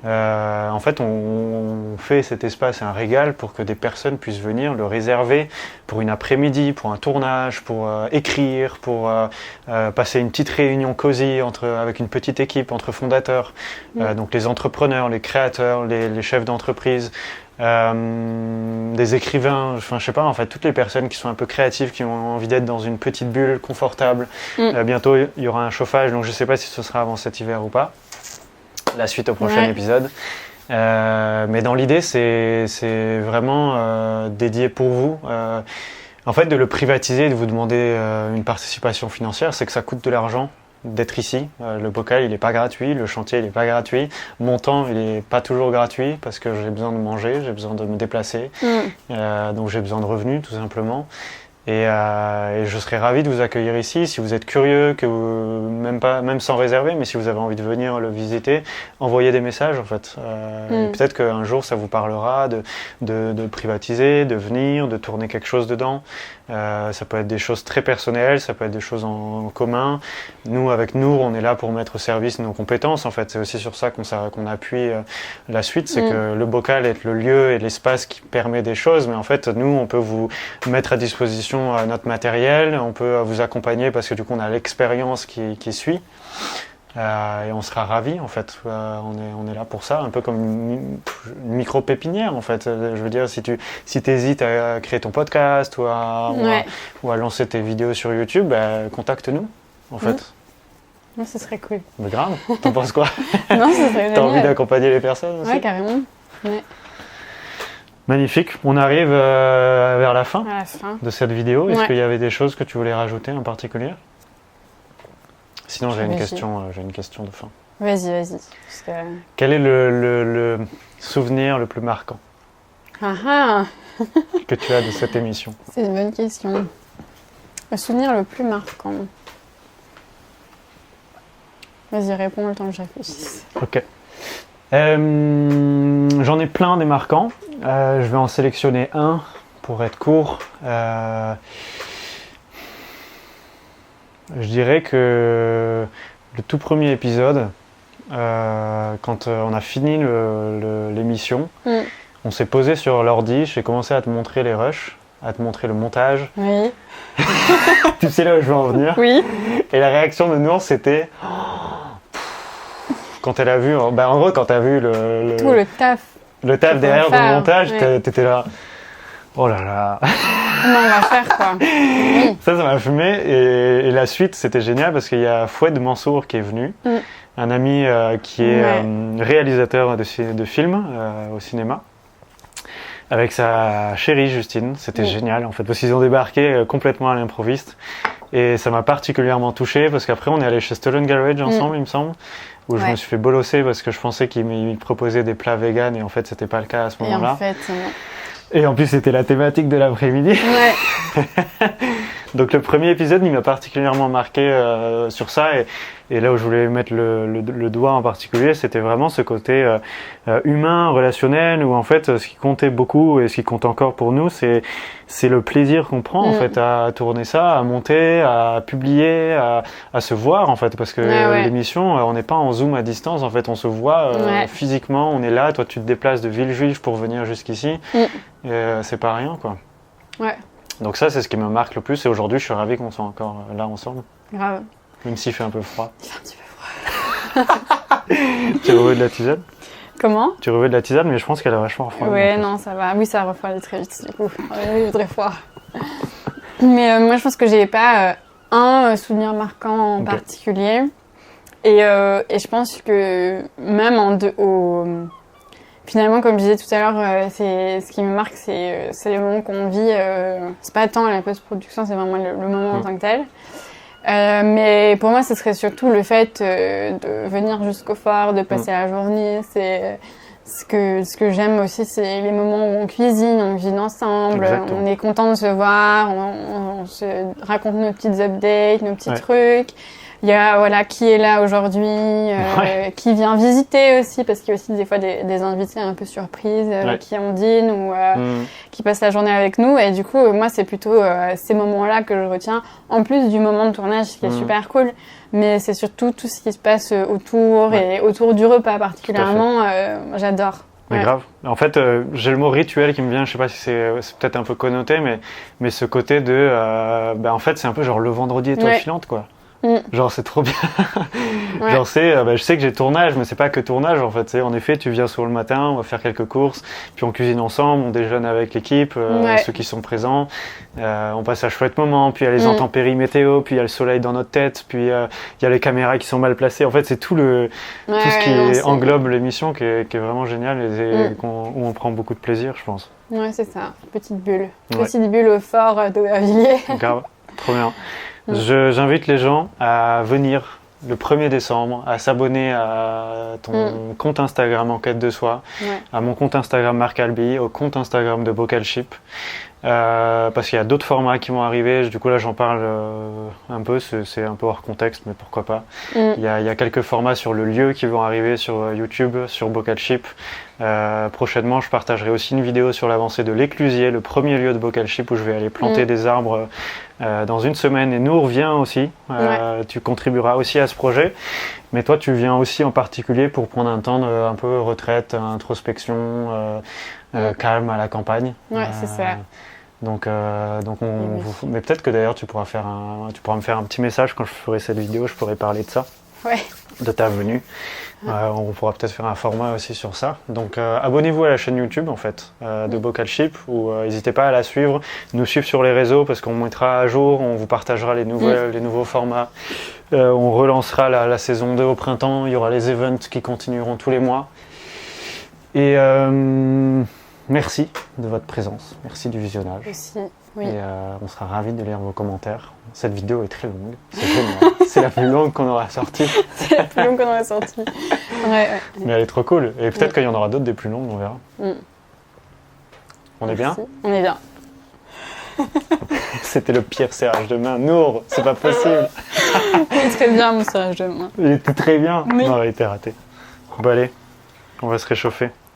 En fait, on fait cet espace un régal pour que des personnes puissent venir le réserver pour une après-midi, pour un tournage, pour écrire, pour passer une petite réunion cosy avec une petite équipe entre fondateurs, donc les entrepreneurs, les créateurs, les chefs d'entreprise, des écrivains, enfin je sais pas, en fait toutes les personnes qui sont un peu créatives, qui ont envie d'être dans une petite bulle confortable. Bientôt il y aura un chauffage, donc je sais pas si ce sera avant cet hiver ou pas. La suite au prochain épisode. Mais dans l'idée, c'est vraiment dédié pour vous. En fait, de le privatiser et de vous demander une participation financière, c'est que ça coûte de l'argent d'être ici. Le bocal, il n'est pas gratuit, le chantier, il n'est pas gratuit. Mon temps, il n'est pas toujours gratuit parce que j'ai besoin de manger, j'ai besoin de me déplacer. Donc j'ai besoin de revenus, tout simplement. Et je serais ravi de vous accueillir ici. Si vous êtes curieux, que vous, même sans réserver, mais si vous avez envie de venir le visiter, envoyez des messages en fait. Peut-être qu'un jour ça vous parlera de privatiser, de venir, de tourner quelque chose dedans. Ça peut être des choses très personnelles, ça peut être des choses en commun. Nous, avec Nour, on est là pour mettre au service nos compétences. En fait, c'est aussi sur ça qu'on appuie la suite, c'est que le bocal est le lieu et l'espace qui permet des choses, mais en fait, nous, on peut vous mettre à disposition notre matériel, on peut vous accompagner parce que du coup, on a l'expérience qui suit. Et on sera ravis en fait, on est là pour ça, un peu comme une micro-pépinière en fait. Je veux dire, si t'hésites à créer ton podcast ou à lancer tes vidéos sur YouTube, contacte-nous en fait. Non, ce serait cool. Mais grave, t'en penses quoi? Non, ce serait génial. T'as envie d'accompagner les personnes aussi? Ouais, carrément. Ouais. Magnifique, on arrive vers la fin, de cette vidéo. Est-ce qu'il y avait des choses que tu voulais rajouter en particulier? Sinon, j'ai une question de fin. Vas-y. Quel est le souvenir le plus marquant que tu as de cette émission? C'est une bonne question. Le souvenir le plus marquant. Vas-y, réponds le temps que je réfléchisse. Ok. J'en ai plein des marquants. Je vais en sélectionner un pour être court. Je dirais que le tout premier épisode, quand on a fini l'émission, on s'est posé sur l'ordi, j'ai commencé à te montrer les rushs, à te montrer le montage. Oui. Tu sais là où je veux en venir? Oui. Et la réaction de Nour, c'était... Quand elle a vu, en gros, quand tu as vu tout le taf. Le taf derrière le montage, t'étais là... Oh là là. Comment on va faire quoi? Oui. Ça m'a fumé et la suite c'était génial parce qu'il y a Fouad Mansour qui est venu, un ami qui est réalisateur de films au cinéma, avec sa chérie Justine. C'était génial en fait parce qu'ils ont débarqué complètement à l'improviste et ça m'a particulièrement touché parce qu'après on est allé chez Stolen Garage ensemble il me semble, où je me suis fait bolosser parce que je pensais qu'il me proposait des plats vegan et en fait c'était pas le cas à ce moment-là. Et en fait, et en plus, c'était la thématique de l'après-midi. Ouais. Donc le premier épisode, il m'a particulièrement marqué sur ça. Et là où je voulais mettre le doigt en particulier, c'était vraiment ce côté humain, relationnel, où en fait, ce qui comptait beaucoup et ce qui compte encore pour nous, c'est le plaisir qu'on prend en fait à tourner ça, à monter, à publier, à se voir en fait. Parce que l'émission, on n'est pas en zoom à distance, en fait, on se voit physiquement, on est là. Toi, tu te déplaces de Villejuif pour venir jusqu'ici. C'est pas rien, quoi. Ouais. Donc ça, c'est ce qui me marque le plus. Et aujourd'hui, je suis ravi qu'on soit encore là ensemble. Grave. Même s'il fait un peu froid. Il fait un petit peu froid. Tu reveux de la tisane? Comment? Tu reveux de la tisane, mais je pense qu'elle a vachement refroidi. Ouais, non, ça va. Oui, ça refroidit très vite, du coup. Oui, très froid. Mais moi, je pense que j'ai pas un souvenir marquant en particulier. Et je pense que même finalement, comme je disais tout à l'heure, ce qui me marque, c'est les moments qu'on vit. C'est pas tant la post-production, c'est vraiment le moment en tant que tel. Mais pour moi, ce serait surtout le fait de venir jusqu'au phare, de passer la journée. C'est ce que j'aime aussi, c'est les moments où on cuisine ensemble, on est content de se voir, on se raconte nos petites updates, nos petits trucs. Il y a qui est là aujourd'hui, qui vient visiter aussi, parce qu'il y a aussi des fois des invités un peu surprises qui en dînent ou qui passent la journée avec nous. Et du coup, moi, c'est plutôt ces moments-là que je retiens, en plus du moment de tournage qui est super cool. Mais c'est surtout tout ce qui se passe autour et autour du repas particulièrement. J'adore. Mais grave. En fait, j'ai le mot rituel qui me vient. Je sais pas si c'est peut-être un peu connoté, mais ce côté de, en fait, c'est un peu genre le vendredi étoile filante, quoi. Genre c'est trop bien. Ouais. Genre je sais que j'ai tournage, mais c'est pas que tournage en fait. En effet, tu viens sur le matin, on va faire quelques courses, puis on cuisine ensemble, on déjeune avec l'équipe, ceux qui sont présents. On passe un chouette moment, puis il y a les intempéries météo, puis il y a le soleil dans notre tête, puis il y a les caméras qui sont mal placées. En fait, c'est tout ce qui englobe l'émission qui est vraiment génial et où on prend beaucoup de plaisir, je pense. Ouais, c'est ça. Petite bulle. Petite bulle au fort d'Aubervilliers. Grave, trop bien. J'invite les gens à venir le 1er décembre, à s'abonner à ton compte Instagram Enquête de Soi, à mon compte Instagram Marc Albi, au compte Instagram de Bocal Ship. Parce qu'il y a d'autres formats qui vont arriver, du coup là j'en parle un peu, c'est un peu hors contexte, mais pourquoi pas. Il y a quelques formats sur le lieu qui vont arriver sur YouTube, sur Bocal Ship. Prochainement je partagerai aussi une vidéo sur l'avancée de l'Éclusier, le premier lieu de Bocal Ship où je vais aller planter des arbres dans une semaine, et Nour vient aussi, tu contribueras aussi à ce projet, mais toi tu viens aussi en particulier pour prendre un temps un peu retraite, introspection, calme à la campagne. Ouais, c'est ça. Donc mais peut-être que d'ailleurs tu pourras me faire un petit message quand je ferai cette vidéo, je pourrai parler de ça, de ta venue. On pourra peut-être faire un format aussi sur ça. Donc abonnez-vous à la chaîne YouTube en fait de Bocal Ship, ou n'hésitez pas à la suivre, nous suivre sur les réseaux parce qu'on mettra à jour, on vous partagera les nouveaux formats. On relancera la saison 2 au printemps, il y aura les events qui continueront tous les mois. Et merci de votre présence, merci du visionnage. Aussi, oui. Et on sera ravis de lire vos commentaires. Cette vidéo est très longue, c'est génial. C'est la plus longue qu'on aura sortie. C'est la plus longue qu'on aura sortie. Ouais. Mais elle est trop cool. Et peut-être qu'il y en aura d'autres des plus longues, on verra. On est bien ? On est bien. C'était le pire serrage de main. Nour, c'est pas possible. Il est très bien mon serrage de main. Il était très bien. Oui. Non, il était raté. Bon allez, on va se réchauffer.